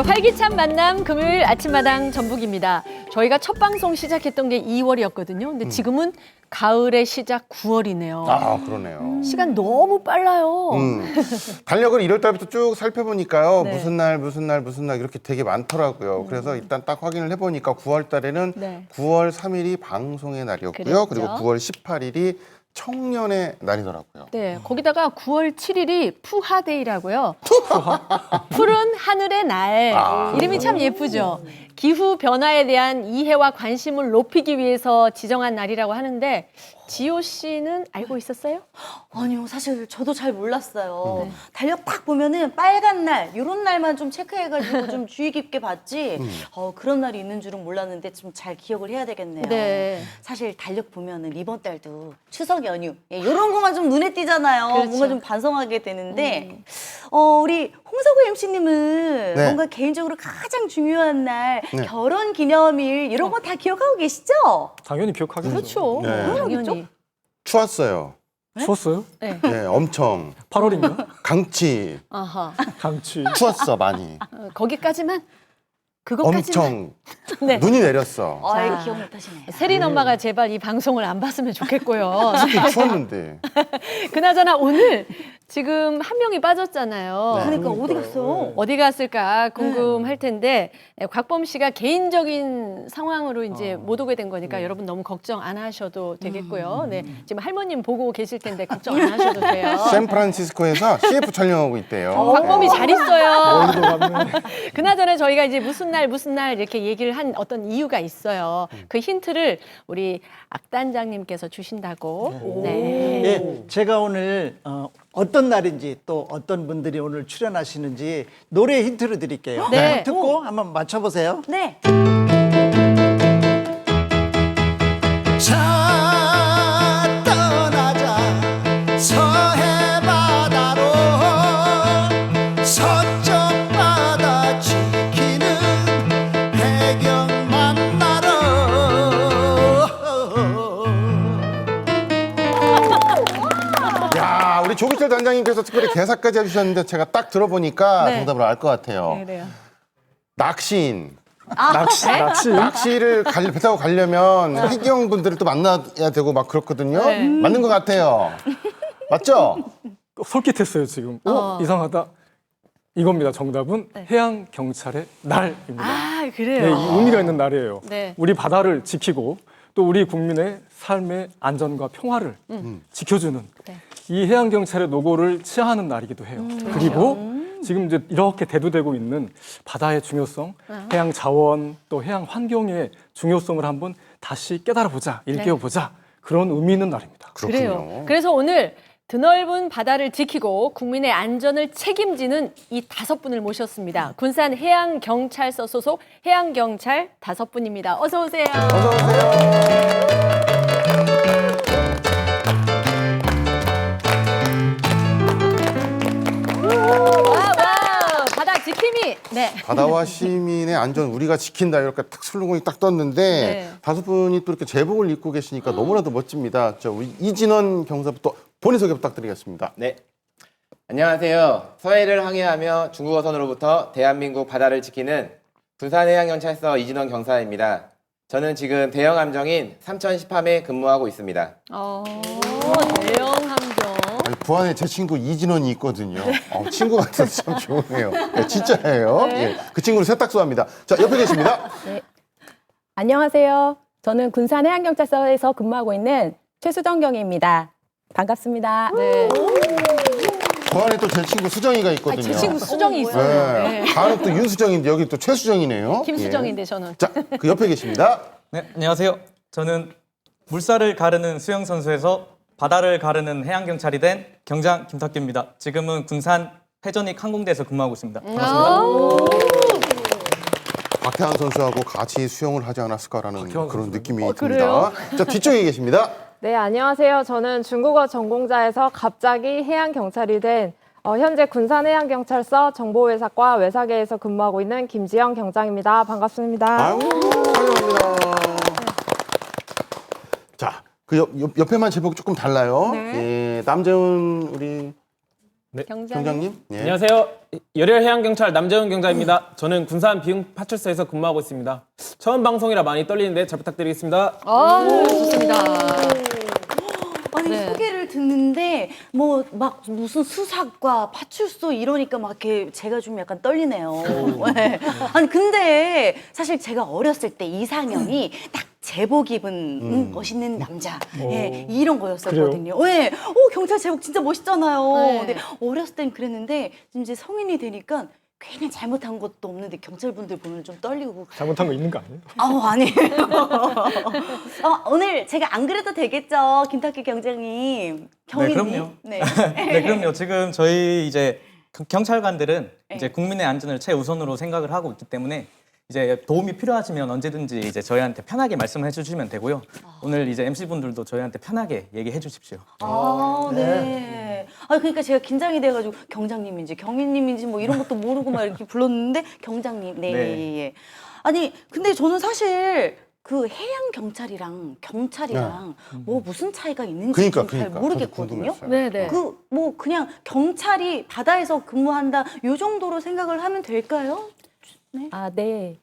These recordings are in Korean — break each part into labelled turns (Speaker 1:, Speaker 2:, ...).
Speaker 1: 활기찬 만남 금요일 아침마당 전북입니다. 저희가 첫 방송 시작했던 게 2월이었거든요. 근데 지금은 가을의 시작 9월이네요.
Speaker 2: 아, 그러네요.
Speaker 1: 시간 너무 빨라요.
Speaker 2: 달력을 1월 달부터 쭉 살펴보니까요.
Speaker 1: 네.
Speaker 2: 무슨 날 이렇게 되게 많더라고요. 그래서 일단 딱 확인을 해보니까 9월 달에는
Speaker 1: 네.
Speaker 2: 9월 3일이 방송의 날이었고요.
Speaker 1: 그랬죠.
Speaker 2: 그리고 9월 18일이 청년의 날이더라고요.
Speaker 1: 네, 거기다가 9월 7일이 푸하데이라고요. 푸른 하늘의 날. 이름이 참 예쁘죠. 기후 변화에 대한 이해와 관심을 높이기 위해서 지정한 날이라고 하는데 지호 씨는 알고 있었어요?
Speaker 3: 아니요, 사실 저도 잘 몰랐어요. 달력 딱 보면은 빨간 날, 이런 날만 좀 체크해가지고 좀 주의 깊게 봤지. 그런 날이 있는 줄은 몰랐는데 좀 잘 기억을 해야 되겠네요.
Speaker 1: 네.
Speaker 3: 사실 달력 보면은 이번 달도 추석 연휴 이런 것만 좀 눈에 띄잖아요.
Speaker 1: 그렇죠.
Speaker 3: 뭔가 좀 반성하게 되는데 우리 홍석우 MC님은
Speaker 2: 네.
Speaker 3: 뭔가 개인적으로 가장 중요한 날,
Speaker 2: 네.
Speaker 3: 결혼 기념일 이런 거 다 기억하고 계시죠?
Speaker 4: 당연히 기억하겠죠.
Speaker 1: 그렇죠.
Speaker 2: 네.
Speaker 1: 당연히.
Speaker 2: 추웠어요.
Speaker 4: 추웠어요?
Speaker 1: 네.
Speaker 2: 네, 엄청.
Speaker 4: 8월인가?
Speaker 2: 강치.
Speaker 1: 아하.
Speaker 4: 강치.
Speaker 2: 추웠어, 많이.
Speaker 1: 거기까지만? 그것까지만?
Speaker 2: 엄청.
Speaker 1: 네.
Speaker 2: 눈이 내렸어.
Speaker 3: 이거
Speaker 1: 자.
Speaker 3: 기억 못하시네.
Speaker 1: 세린 엄마가 제발 이 방송을 안 봤으면 좋겠고요.
Speaker 2: 또 추웠는데.
Speaker 1: 그나저나 오늘 지금 한 명이 빠졌잖아요.
Speaker 2: 네.
Speaker 3: 그러니까 어디 갔어요?
Speaker 1: 어디 갔을까 궁금할 텐데 곽범 씨가 개인적인 상황으로 이제 못 오게 된 거니까 여러분 너무 걱정 안 하셔도 되겠고요. 네, 지금 할머님 보고 계실 텐데 걱정 안 하셔도 돼요.
Speaker 2: 샌프란시스코에서 CF 촬영하고 있대요.
Speaker 1: 곽범이 잘 있어요.
Speaker 4: 멀리도 갔네.
Speaker 1: 그나저나 저희가 이제 무슨 날 이렇게 얘기를 한 어떤 이유가 있어요. 그 힌트를 우리 악단장님께서 주신다고. 네.
Speaker 5: 예, 제가 오늘 어떤 날인지 또 어떤 분들이 오늘 출연하시는지 노래 힌트를 드릴게요.
Speaker 1: 네.
Speaker 5: 듣고 한번 맞춰보세요.
Speaker 3: 네.
Speaker 5: 자 떠나자 서해 바다로 서쪽 바다 지키는 해경 만나러
Speaker 2: 야, 우리 조기철 단장님께서 특별히 개사까지 해주셨는데 제가 딱 들어보니까
Speaker 1: 네.
Speaker 2: 정답을 알 것 같아요.
Speaker 1: 그래요.
Speaker 2: 낚시인.
Speaker 4: 낚시.
Speaker 2: 낚시를 배 타고 가려면 해경분들을 또 만나야 되고 막 그렇거든요.
Speaker 1: 네.
Speaker 2: 맞는 것 같아요. 맞죠?
Speaker 4: 솔깃했어요, 지금. 이상하다. 이겁니다. 정답은 해양경찰의 날입니다.
Speaker 1: 아,
Speaker 4: 네,
Speaker 1: 그래요.
Speaker 4: 이 의미가 있는 날이에요.
Speaker 1: 네.
Speaker 4: 우리 바다를 지키고 또 우리 국민의 삶의 안전과 평화를 지켜주는
Speaker 1: 네.
Speaker 4: 이 해양경찰의 노고를 치하하는 날이기도 해요. 그리고 지금 이제 이렇게 대두되고 있는 바다의 중요성, 해양 자원 또 해양 환경의 중요성을 한번 다시 깨달아보자, 일깨워보자 그런 의미 있는 날입니다.
Speaker 1: 그래요. 그래서 오늘 드넓은 바다를 지키고 국민의 안전을 책임지는 이 5분을 모셨습니다. 군산 해양경찰서 소속 해양경찰 5분입니다. 어서 오세요.
Speaker 2: 어서 오세요.
Speaker 1: 와, 바다 지킴이. 네.
Speaker 2: 바다와 시민의 안전 우리가 지킨다 이렇게 딱 슬로건이 딱 떴는데
Speaker 1: 네.
Speaker 2: 5분이 또 이렇게 제복을 입고 계시니까 너무나도 멋집니다. 우리 이진원 경사부터 본인 소개 부탁드리겠습니다.
Speaker 6: 네. 안녕하세요. 서해를 항해하며 중국어선으로부터 대한민국 바다를 지키는 군산해양경찰서 이진원 경사입니다. 저는 지금 대형 함정인 3010함에 근무하고 있습니다.
Speaker 1: 대형 함정.
Speaker 2: 아니, 부안에 제 친구 이진원이 있거든요. 친구 같아서 참 좋네요. 네, 진짜예요. 예, 그 친구를 세탁소합니다. 자, 옆에 계십니다.
Speaker 7: 안녕하세요. 저는 군산해양경찰서에서 근무하고 있는 최수정 경입니다. 반갑습니다.
Speaker 1: 네.
Speaker 2: 부안에 또 제 친구 수정이가 있거든요.
Speaker 1: 제 친구 수정이 있어요.
Speaker 2: 네. 다른 또 윤수정인데 여기 또 최수정이네요.
Speaker 1: 김수정인데
Speaker 2: 예.
Speaker 1: 저는.
Speaker 2: 자, 그 옆에 계십니다.
Speaker 8: 네, 안녕하세요. 저는 물살을 가르는 수영선수에서 바다를 가르는 해양경찰이 된 경장 김탁규입니다. 지금은 군산 회전익 항공대에서 근무하고 있습니다. 반갑습니다.
Speaker 2: 박태환 선수하고 같이 수영을 하지 않았을까라는
Speaker 4: 박태환
Speaker 2: 그런
Speaker 4: 선수.
Speaker 2: 느낌이
Speaker 1: 그래요?
Speaker 2: 듭니다. 자, 뒤쪽에 계십니다.
Speaker 7: 네, 안녕하세요. 저는 중국어 전공자에서 갑자기 해양경찰이 된 현재 군산해양경찰서 정보외사과 외사계에서 근무하고 있는 김지영 경장입니다. 반갑습니다.
Speaker 2: 아유, 환영합니다. 자, 그 옆에만 제복 조금 달라요. 예, 남재훈 우리 경장님. 예.
Speaker 9: 안녕하세요. 열혈해양경찰 남재훈 경장입니다. 저는 군산 비흥파출소에서 근무하고 있습니다. 처음 방송이라 많이 떨리는데 잘 부탁드리겠습니다.
Speaker 1: 좋습니다.
Speaker 3: 아니
Speaker 1: 네.
Speaker 3: 소개를 듣는데 뭐 막 무슨 수사과 파출소 이러니까 막 이렇게 제가 좀 약간 떨리네요. 네. 아니 근데 사실 제가 어렸을 때 이상형이 딱 제복 입은 멋있는 남자 이런 거였었거든요. 네. 경찰 제복 진짜 멋있잖아요.
Speaker 1: 네.
Speaker 3: 근데 어렸을 땐 그랬는데 이제 성인이 되니까 괜히 잘못한 것도 없는데 경찰분들 보면 좀 떨리고.
Speaker 4: 잘못한 거 있는 거 아니에요?
Speaker 3: 아니에요. 오늘 제가 안 그래도 되겠죠, 김탁기 경장님. 경위님.
Speaker 8: 그럼요.
Speaker 3: 네.
Speaker 8: 네, 그럼요. 지금 저희 이제 경찰관들은
Speaker 3: 네.
Speaker 8: 이제 국민의 안전을 최우선으로 생각을 하고 있기 때문에 이제 도움이 필요하시면 언제든지 이제 저희한테 편하게 말씀해 주시면 되고요. 오늘 이제 MC 분들도 저희한테 편하게 얘기해 주십시오.
Speaker 3: 네. 그러니까 제가 긴장이 돼가지고 경장님인지 경위님인지 뭐 이런 것도 모르고 막 이렇게 불렀는데 경장님. 네.
Speaker 8: 네.
Speaker 3: 예. 아니 근데 저는 사실 그 해양 경찰이랑 경찰이랑 뭐 무슨 차이가 있는지 좀 잘
Speaker 2: 저도
Speaker 3: 모르겠거든요.
Speaker 2: 궁금했어요.
Speaker 1: 네네.
Speaker 3: 그 뭐 그냥 경찰이 바다에서 근무한다 요 정도로 생각을 하면 될까요?
Speaker 10: 네.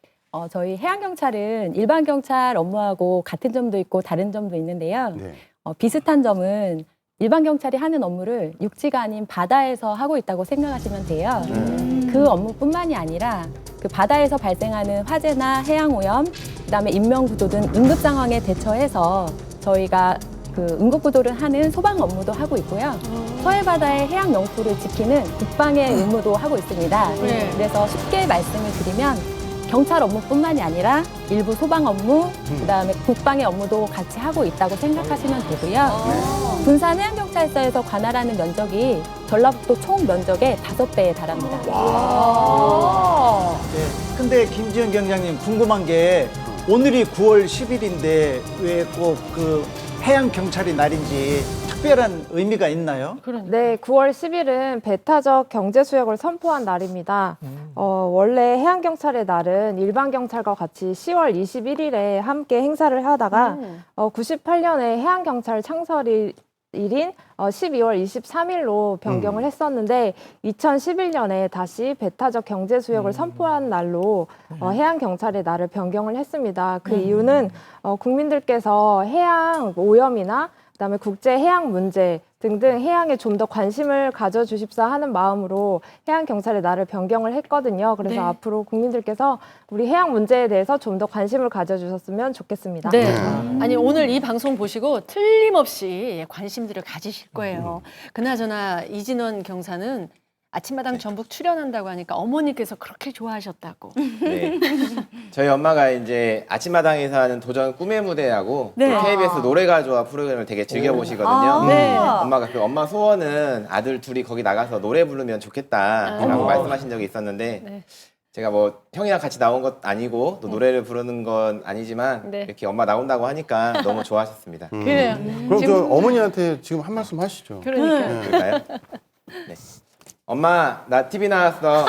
Speaker 10: 저희 해양경찰은 일반 경찰 업무하고 같은 점도 있고 다른 점도 있는데요.
Speaker 2: 네.
Speaker 10: 비슷한 점은 일반 경찰이 하는 업무를 육지가 아닌 바다에서 하고 있다고 생각하시면 돼요. 그 업무뿐만이 아니라 그 바다에서 발생하는 화재나 해양 오염, 그다음에 인명 구조 등 응급 상황에 대처해서 저희가 그 응급 구조를 하는 소방 업무도 하고 있고요. 서해 바다의 해양 영토를 지키는 국방의 의무도 하고 있습니다.
Speaker 1: 네.
Speaker 10: 그래서 쉽게 말씀을 드리면 경찰 업무뿐만이 아니라 일부 소방 업무, 그다음에 국방의 업무도 같이 하고 있다고 생각하시면 되고요. 군산 해양경찰서에서 관할하는 면적이 전라북도 총 면적의 5배에 달합니다.
Speaker 5: 네. 근데 김지현 경장님 궁금한 게 오늘이 9월 10일인데 왜 꼭 그 해양 경찰이 날인지 특별한 의미가 있나요?
Speaker 7: 네, 9월 10일은 배타적 경제 수역을 선포한 날입니다. 원래 해양경찰의 날은 일반 경찰과 같이 10월 21일에 함께 행사를 하다가 98년에 해양경찰 창설일인 12월 23일로 변경을 했었는데 2011년에 다시 배타적 경제 수역을 선포한 날로 해양경찰의 날을 변경을 했습니다. 그 이유는 국민들께서 해양 오염이나 그다음에 국제 해양 문제 등등 해양에 좀 더 관심을 가져주십사 하는 마음으로 해양경찰의 날을 변경을 했거든요. 그래서
Speaker 1: 네.
Speaker 7: 앞으로 국민들께서 우리 해양 문제에 대해서 좀 더 관심을 가져주셨으면 좋겠습니다.
Speaker 1: 네. 아니 오늘 이 방송 보시고 틀림없이 관심들을 가지실 거예요. 그나저나 이진원 경사는 아침마당 전북 출연한다고 하니까 어머니께서 그렇게 좋아하셨다고.
Speaker 6: 네. 저희 엄마가 이제 아침마당에서 하는 도전 꿈의 무대라고
Speaker 1: 네.
Speaker 6: 또 KBS 노래가 좋아 프로그램을 되게 즐겨 보시거든요.
Speaker 1: 네.
Speaker 6: 엄마가 그 엄마 소원은 아들 둘이 거기 나가서 노래 부르면 좋겠다라고 말씀하신 적이 있었는데
Speaker 1: 네.
Speaker 6: 제가 뭐 형이랑 같이 나온 것 아니고 또 노래를 부르는 건 아니지만
Speaker 1: 네.
Speaker 6: 이렇게 엄마 나온다고 하니까 너무 좋아하셨습니다.
Speaker 1: 그래요.
Speaker 2: 그럼 저 어머니한테 지금 한 말씀 하시죠.
Speaker 1: 그러니까.
Speaker 6: 그럴까요? 네. 엄마, 나 TV 나왔어.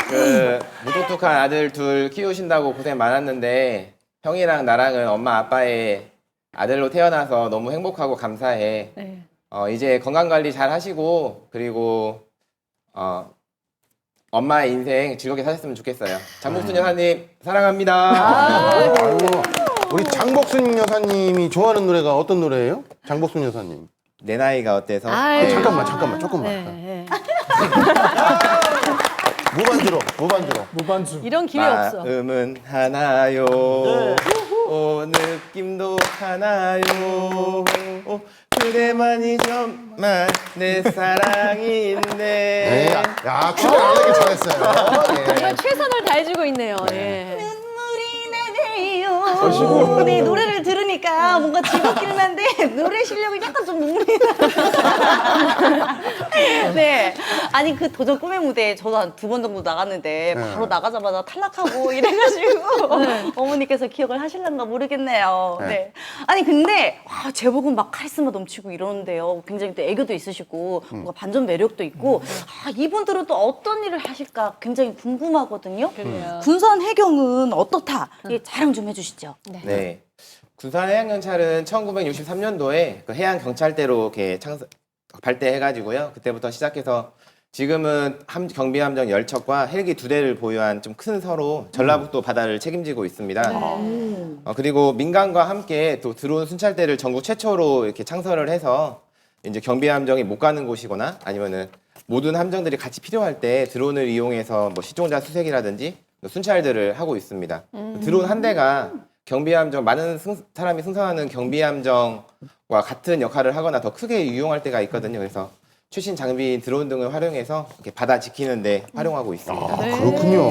Speaker 6: 그 무뚝뚝한 아들 둘 키우신다고 고생 많았는데 형이랑 나랑은 엄마 아빠의 아들로 태어나서 너무 행복하고 감사해.
Speaker 1: 네.
Speaker 6: 이제 건강 관리 잘 하시고 그리고 엄마의 인생 즐겁게 사셨으면 좋겠어요. 장복순 여사님 사랑합니다.
Speaker 2: 아이고, 우리 장복순 여사님이 좋아하는 노래가 어떤 노래예요? 장복순 여사님.
Speaker 6: 내 나이가 어때서?
Speaker 1: 아유.
Speaker 2: 잠깐만 조금만.
Speaker 1: 네.
Speaker 2: 무반주로.
Speaker 4: 무반주.
Speaker 1: 이런 기회 없어.
Speaker 6: 마음은 하나요. 느낌도 하나요. 그대만이 정말 내 사랑인데.
Speaker 2: 네. 야, 출연 안 하길 잘했어요.
Speaker 1: 정말 최선을 다해주고 있네요. 예.
Speaker 3: 눈물이 나네요. 네, 노래를 들으니까 뭔가 즐겁기는 한데 노래 실력이 약간 좀 눈물이 나. 네. 아니 그 도전 꿈의 무대에 저도 한 2번 정도 나갔는데 바로 나가자마자 탈락하고 이래가지고 어머니께서 기억을 하실란가 모르겠네요. 네. 아니 근데 와, 제복은 막 카리스마 넘치고 이러는데요. 굉장히 또 애교도 있으시고 뭔가 반전 매력도 있고 이분들은 또 어떤 일을 하실까 굉장히 궁금하거든요. 군산 해경은 어떻다? 자랑 좀 해주시죠.
Speaker 6: 네. 군산 해양경찰은 1963년도에 그 해양경찰대로 이렇게 발대해가지고요. 그때부터 시작해서 지금은 경비함정 10척과 헬기 2대를 보유한 좀 큰 서로 전라북도 바다를 책임지고 있습니다. 그리고 민간과 함께 또 드론 순찰대를 전국 최초로 이렇게 창설을 해서 이제 경비함정이 못 가는 곳이거나 아니면은 모든 함정들이 같이 필요할 때 드론을 이용해서 뭐 시종자 수색이라든지 순찰들을 하고 있습니다. 드론 한 대가 경비함정 많은 사람이 승선하는 경비함정과 같은 역할을 하거나 더 크게 유용할 때가 있거든요. 그래서 최신 장비인 드론 등을 활용해서 이렇게 바다 지키는데 활용하고 있습니다.
Speaker 2: 그렇군요.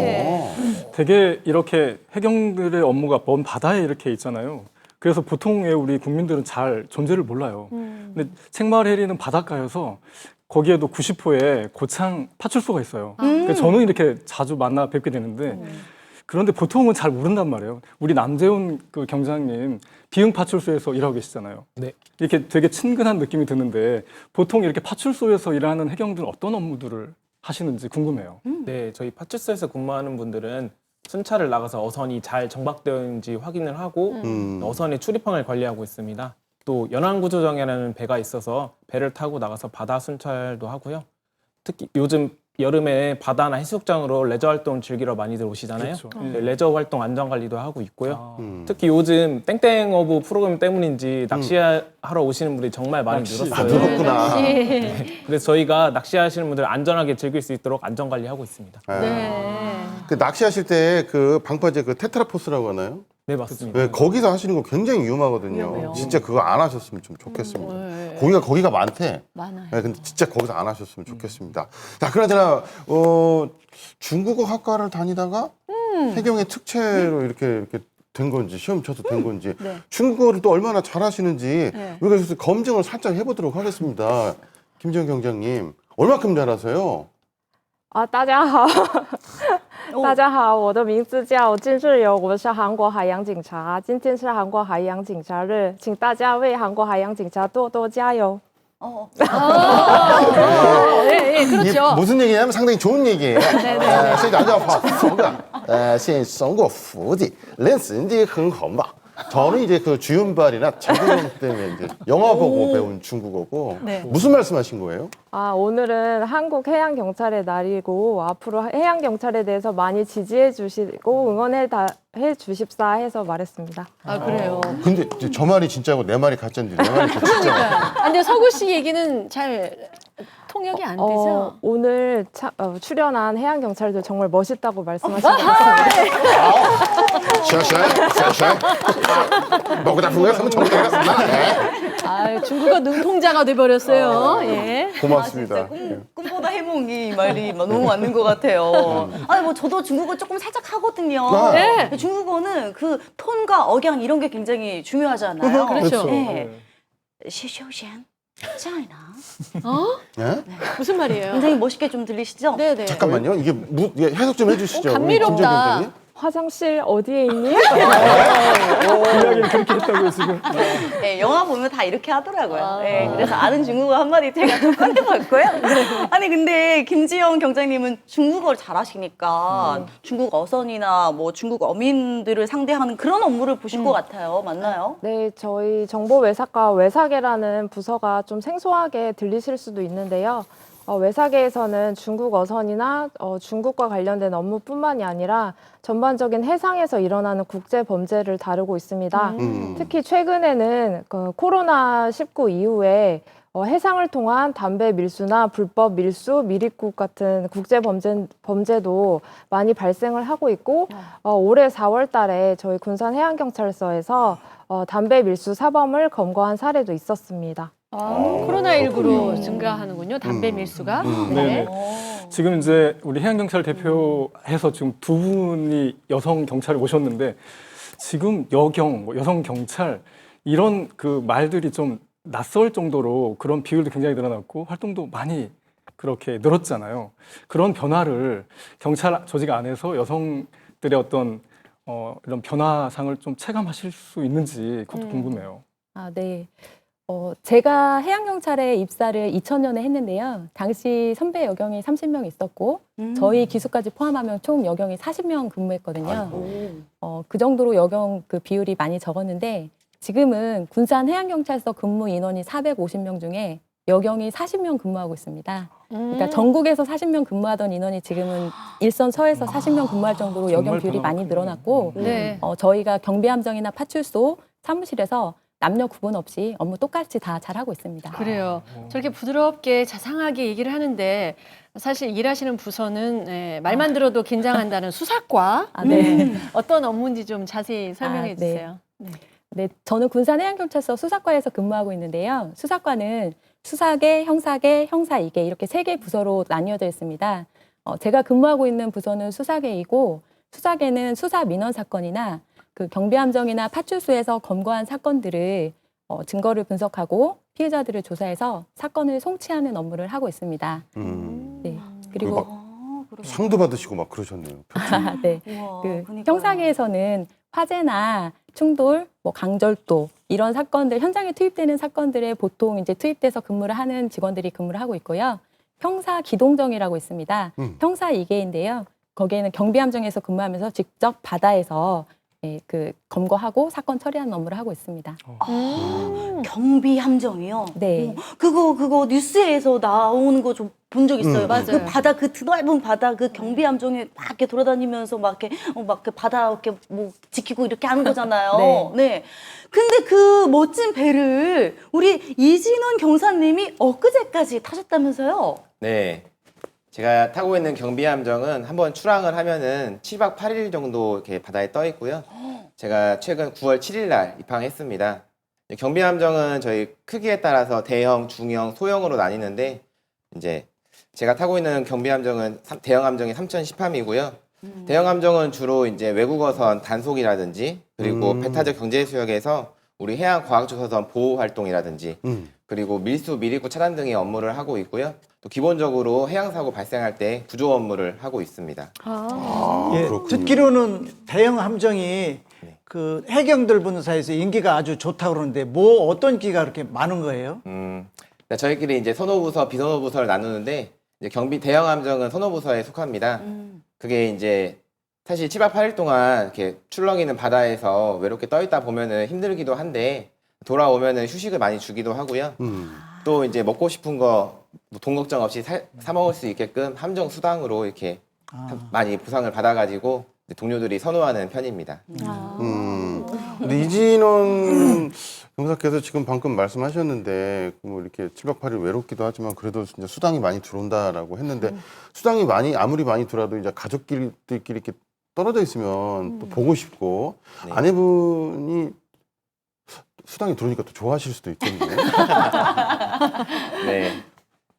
Speaker 4: 되게 이렇게 해경들의 업무가 먼 바다에 이렇게 있잖아요. 그래서 보통의 우리 국민들은 잘 존재를 몰라요. 근데 책마을 해리는 바닷가여서 거기에도 90호에 고창 파출소가 있어요. 그래서 저는 이렇게 자주 만나 뵙게 되는데 그런데 보통은 잘 모른단 말이에요. 우리 남재훈 그 경장님 비흥 파출소에서 일하고 계시잖아요.
Speaker 9: 네.
Speaker 4: 이렇게 되게 친근한 느낌이 드는데 보통 이렇게 파출소에서 일하는 해경들은 어떤 업무들을 하시는지 궁금해요.
Speaker 9: 네, 저희 파출소에서 근무하는 분들은 순찰을 나가서 어선이 잘 정박되어 있는지 확인을 하고 어선의 출입항을 관리하고 있습니다. 또 연안구조정이라는 배가 있어서 배를 타고 나가서 바다 순찰도 하고요. 특히 요즘 여름에 바다나 해수욕장으로 레저 활동 즐기러 많이들 오시잖아요.
Speaker 4: 그렇죠.
Speaker 9: 네, 레저 활동 안전 관리도 하고 있고요. 특히 요즘 땡땡 어부 프로그램 때문인지 낚시하러 오시는 분들이 정말 많이 늘었어요.
Speaker 2: 늘었구나.
Speaker 9: 그래서 저희가 낚시하시는 분들 안전하게 즐길 수 있도록 안전 관리하고 있습니다.
Speaker 2: 그 낚시하실 때 그 방파제 그 테트라포스라고 하나요?
Speaker 9: 네, 맞습니다.
Speaker 2: 네, 거기서 하시는 거 굉장히 위험하거든요. 진짜 그거 안 하셨으면 좀 좋겠습니다. 거기가 많대.
Speaker 1: 많아요.
Speaker 2: 네, 근데 진짜 거기서 안 하셨으면 좋겠습니다. 자, 그나저나 중국어 학과를 다니다가 해경의 특채로 이렇게 된 건지 시험 쳐서 된 건지 중국어를 또 얼마나 잘하시는지 우리가 그래서 검증을 살짝 해보도록 하겠습니다. 김지영 경장님, 얼마큼 잘하세요?
Speaker 7: 啊，大家好，大家好，我的名字叫金世友，我是韩国海洋警察。今天是韩国海洋警察日，请大家为韩国海洋警察多多加油。
Speaker 1: 예, 그렇죠.
Speaker 2: 이게 무슨 얘기냐면 상당히 좋은 얘기예요. 这个叫法服的，先送过福的，人生的很好嘛。 저는 이제 그 주윤발이나 장국영 때문에 이제 영화 보고 배운 중국어고 무슨 말씀하신 거예요?
Speaker 7: 아, 오늘은 한국 해양 경찰의 날이고 앞으로 해양 경찰에 대해서 많이 지지해 주시고 응원해 주십사 해서 말했습니다.
Speaker 1: 아, 그래요.
Speaker 2: 근데 이제 저 말이 진짜고 내 말이 가짜인데 내 말이 진짜.
Speaker 1: 아, 근데 서구 씨 얘기는 잘 통역이 안 되죠?
Speaker 7: 오늘 출연한 해양 경찰들 정말 멋있다고 말씀하신 것 같습니다.
Speaker 2: 小沈 먹고 나쁜 거야? 그러면 정리하겠습니다.
Speaker 1: 아, 중국어 능통자가 돼버렸어요. 예.
Speaker 2: 고맙습니다.
Speaker 3: 꿈보다 해몽이 이 말이 너무 맞는 것 같아요. 아니 뭐 저도 중국어 조금 살짝 하거든요.
Speaker 1: 네.
Speaker 3: 중국어는 그 톤과 억양 이런 게 굉장히 중요하잖아요.
Speaker 1: 그렇죠.
Speaker 3: 네. 시쇼셴 짜이나.
Speaker 2: 네?
Speaker 1: 무슨 말이에요?
Speaker 3: 굉장히 멋있게 좀 들리시죠?
Speaker 1: 네네.
Speaker 2: 잠깐만요. 이게 해석 좀 해주시죠. 우리
Speaker 1: 감미롭다.
Speaker 2: 김지영 경장님.
Speaker 7: 화장실 어디에 있니?
Speaker 4: 이야기를 그렇게 했다고요 지금.
Speaker 3: 네, 영화 보면 다 이렇게 하더라고요. 네, 그래서 아는 중국어 한마디 제가 좀 꺼내봤고요. 아니 근데 김지영 경장님은 중국어를 잘하시니까 중국 어선이나 뭐 중국 어민들을 상대하는 그런 업무를 보실 것 같아요. 맞나요?
Speaker 7: 네, 저희 정보외사과 외사계라는 부서가 좀 생소하게 들리실 수도 있는데요. 외사계에서는 중국 어선이나 중국과 관련된 업무뿐만이 아니라 전반적인 해상에서 일어나는 국제 범죄를 다루고 있습니다. 특히 최근에는 그 코로나19 이후에 해상을 통한 담배 밀수나 불법 밀수, 밀입국 같은 국제 범죄도 많이 발생을 하고 있고 올해 4월 달에 저희 군산해양경찰서에서 담배 밀수 사범을 검거한 사례도 있었습니다.
Speaker 1: 코로나19로 증가하는군요. 담배 밀수가.
Speaker 4: 네. 지금 이제 우리 해양경찰 대표해서 지금 두 분이 여성 경찰을 모셨는데 지금 여경, 여성 경찰 이런 그 말들이 좀 낯설 정도로 그런 비율도 굉장히 늘어났고 활동도 많이 그렇게 늘었잖아요. 그런 변화를 경찰 조직 안에서 여성들의 어떤 이런 변화상을 좀 체감하실 수 있는지 그것도 궁금해요.
Speaker 10: 아, 네. 제가 해양경찰에 입사를 2000년에 했는데요. 당시 선배 여경이 30명 있었고 저희 기수까지 포함하면 총 여경이 40명 근무했거든요. 그 정도로 여경 그 비율이 많이 적었는데 지금은 군산 해양경찰서 근무 인원이 450명 중에 여경이 40명 근무하고 있습니다. 그러니까 전국에서 40명 근무하던 인원이 지금은 일선 서에서 40명 근무할 정도로 여경 비율이 많이 늘어났고
Speaker 1: 네.
Speaker 10: 저희가 경비함정이나 파출소 사무실에서 남녀 구분 없이 업무 똑같이 다 잘하고 있습니다.
Speaker 1: 그래요. 저렇게 부드럽게 자상하게 얘기를 하는데 사실 일하시는 부서는 말만 들어도 긴장한다는 수사과
Speaker 10: 네.
Speaker 1: 어떤 업무인지 좀 자세히 설명해
Speaker 10: 네.
Speaker 1: 주세요.
Speaker 10: 네, 저는 군산해양경찰서 수사과에서 근무하고 있는데요. 수사과는 수사계, 형사계, 형사2계 이렇게 3개 부서로 나뉘어져 있습니다. 제가 근무하고 있는 부서는 수사계이고 수사계는 수사 민원 사건이나 그 경비함정이나 파출소에서 검거한 사건들을 증거를 분석하고 피해자들을 조사해서 사건을 송치하는 업무를 하고 있습니다. 네, 그리고
Speaker 2: 상도 받으시고 막 그러셨네요.
Speaker 10: 네,
Speaker 3: 우와,
Speaker 10: 그
Speaker 3: 그러니까요.
Speaker 10: 형사계에서는 화재나 충돌, 뭐 강절도 이런 사건들 현장에 투입되는 사건들에 보통 이제 투입돼서 근무를 하는 직원들이 근무를 하고 있고요. 형사 기동정이라고 있습니다. 형사 2계인데요. 거기에는 경비함정에서 근무하면서 직접 바다에서 그 검거하고 사건 처리하는 업무를 하고 있습니다.
Speaker 3: 경비 함정이요.
Speaker 10: 네.
Speaker 3: 그거 뉴스에서 나오는 거 좀 본 적 있어요.
Speaker 1: 맞아요.
Speaker 3: 그 바다 그 드넓은 바다 그 경비 함정에 막 이렇게 돌아다니면서 막 이렇게 막 그 바다 이렇게 뭐 지키고 이렇게 하는 거잖아요.
Speaker 10: 네.
Speaker 3: 네. 근데 그 멋진 배를 우리 이진원 경사님이 엊그제까지 타셨다면서요?
Speaker 6: 네. 제가 타고 있는 경비함정은 한번 출항을 하면은 7박 8일 정도 이렇게 바다에 떠 있고요. 제가 최근 9월 7일 날 입항했습니다. 경비함정은 저희 크기에 따라서 대형, 중형, 소형으로 나뉘는데 이제 제가 타고 있는 경비함정은 대형 함정이 3010함이고요. 대형 함정은 주로 이제 외국어선 단속이라든지 그리고 배타적 경제 수역에서 우리 해양 과학조사선 보호 활동이라든지 그리고 밀수, 밀입구 차단 등의 업무를 하고 있고요. 또 기본적으로 해양 사고 발생할 때 구조 업무를 하고 있습니다.
Speaker 5: 예,
Speaker 2: 그렇군요.
Speaker 5: 듣기로는 대형 함정이 그 해경들 부는 사이에서 인기가 아주 좋다고 그러는데 뭐 어떤 기가 그렇게 많은 거예요?
Speaker 6: 저희끼리 이제 선호부서, 비선호부서를 나누는데 이제 경비 대형 함정은 선호부서에 속합니다. 그게 이제 사실 7박 8일 동안 이렇게 출렁이는 바다에서 외롭게 떠 있다 보면은 힘들기도 한데 돌아오면은 휴식을 많이 주기도 하고요. 또 이제 먹고 싶은 거 돈 걱정 없이 사 먹을 수 있게끔 함정 수당으로 이렇게 많이 보상을 받아가지고 동료들이 선호하는 편입니다.
Speaker 2: 근데 이진원 경사께서 지금 방금 말씀하셨는데 뭐 이렇게 7박 8일 외롭기도 하지만 그래도 진짜 수당이 많이 들어온다라고 했는데 수당이 아무리 많이 들어도 이제 가족끼리 이렇게 떨어져 있으면 또 보고 싶고
Speaker 6: 네.
Speaker 2: 아내분이 수당이 들어오니까 또 좋아하실 수도 있겠네요.
Speaker 6: 네.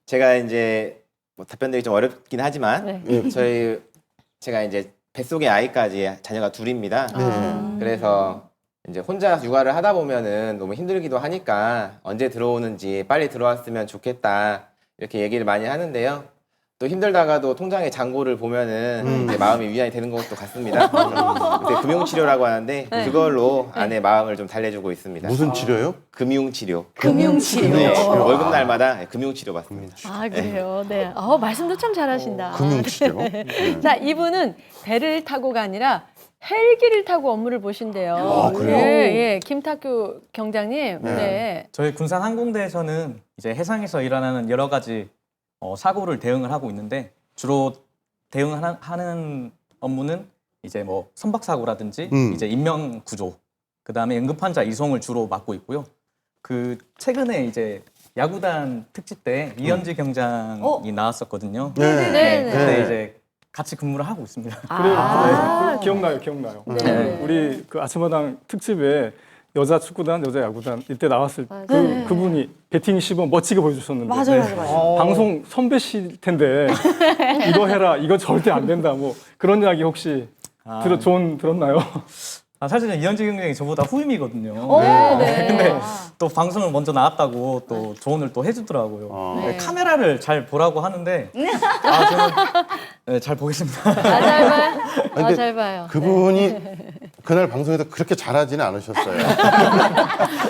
Speaker 6: 제가 이제 뭐 답변드리기 좀 어렵긴 하지만 제가 이제 뱃속에 아이까지 자녀가 둘입니다. 그래서 이제 혼자 육아를 하다 보면은 너무 힘들기도 하니까 언제 들어오는지 빨리 들어왔으면 좋겠다 이렇게 얘기를 많이 하는데요. 또 힘들다가도 통장의 잔고를 보면은 이제 마음이 위안이 되는 것도 같습니다. 그때 금융치료라고 하는데 그걸로 아내 마음을 좀 달래주고 있습니다.
Speaker 2: 무슨 치료요?
Speaker 6: 금융치료.
Speaker 3: 금융치료.
Speaker 6: 네, 월급날마다 금융치료 받습니다.
Speaker 1: 아, 그래요. 네. 말씀도 참 잘하신다.
Speaker 2: 금융치료.
Speaker 1: 자, 이분은 배를 타고가 아니라 헬기를 타고 업무를 보신대요.
Speaker 2: 아, 그래요?
Speaker 1: 예, 김탁규 경장님. 네.
Speaker 8: 저희 군산 항공대에서는 이제 해상에서 일어나는 여러 가지 사고를 대응을 하고 있는데 주로 대응하는 업무는 이제 뭐 선박 사고라든지 이제 인명 구조, 그다음에 응급 환자 이송을 주로 맡고 있고요. 그 최근에 이제 야구단 특집 때 이현지 경장이 나왔었거든요.
Speaker 1: 네.
Speaker 8: 그때 이제 같이 근무를 하고 있습니다.
Speaker 1: 아.
Speaker 4: 네, 기억나요.
Speaker 1: 네.
Speaker 4: 우리 그 아침마당 특집에 여자 축구단, 여자 야구단 이때 나왔을
Speaker 1: 네.
Speaker 4: 그분이 배팅 시범 멋지게 보여주셨는데
Speaker 3: 맞아요.
Speaker 4: 방송 선배실 텐데 이거 해라, 이거 절대 안 된다, 뭐 그런 이야기 혹시 들었나요?
Speaker 8: 사실은 이현지 경장이 저보다 후임이거든요.
Speaker 1: 네.
Speaker 8: 근데 또 방송을 먼저 나왔다고 또 조언을 또 해주더라고요.
Speaker 1: 네.
Speaker 8: 카메라를 잘 보라고 하는데 저는 잘 보겠습니다.
Speaker 1: 잘 봐요.
Speaker 2: 근데
Speaker 1: 잘 봐요.
Speaker 2: 그분이 그날 방송에서 그렇게 잘하지는 않으셨어요.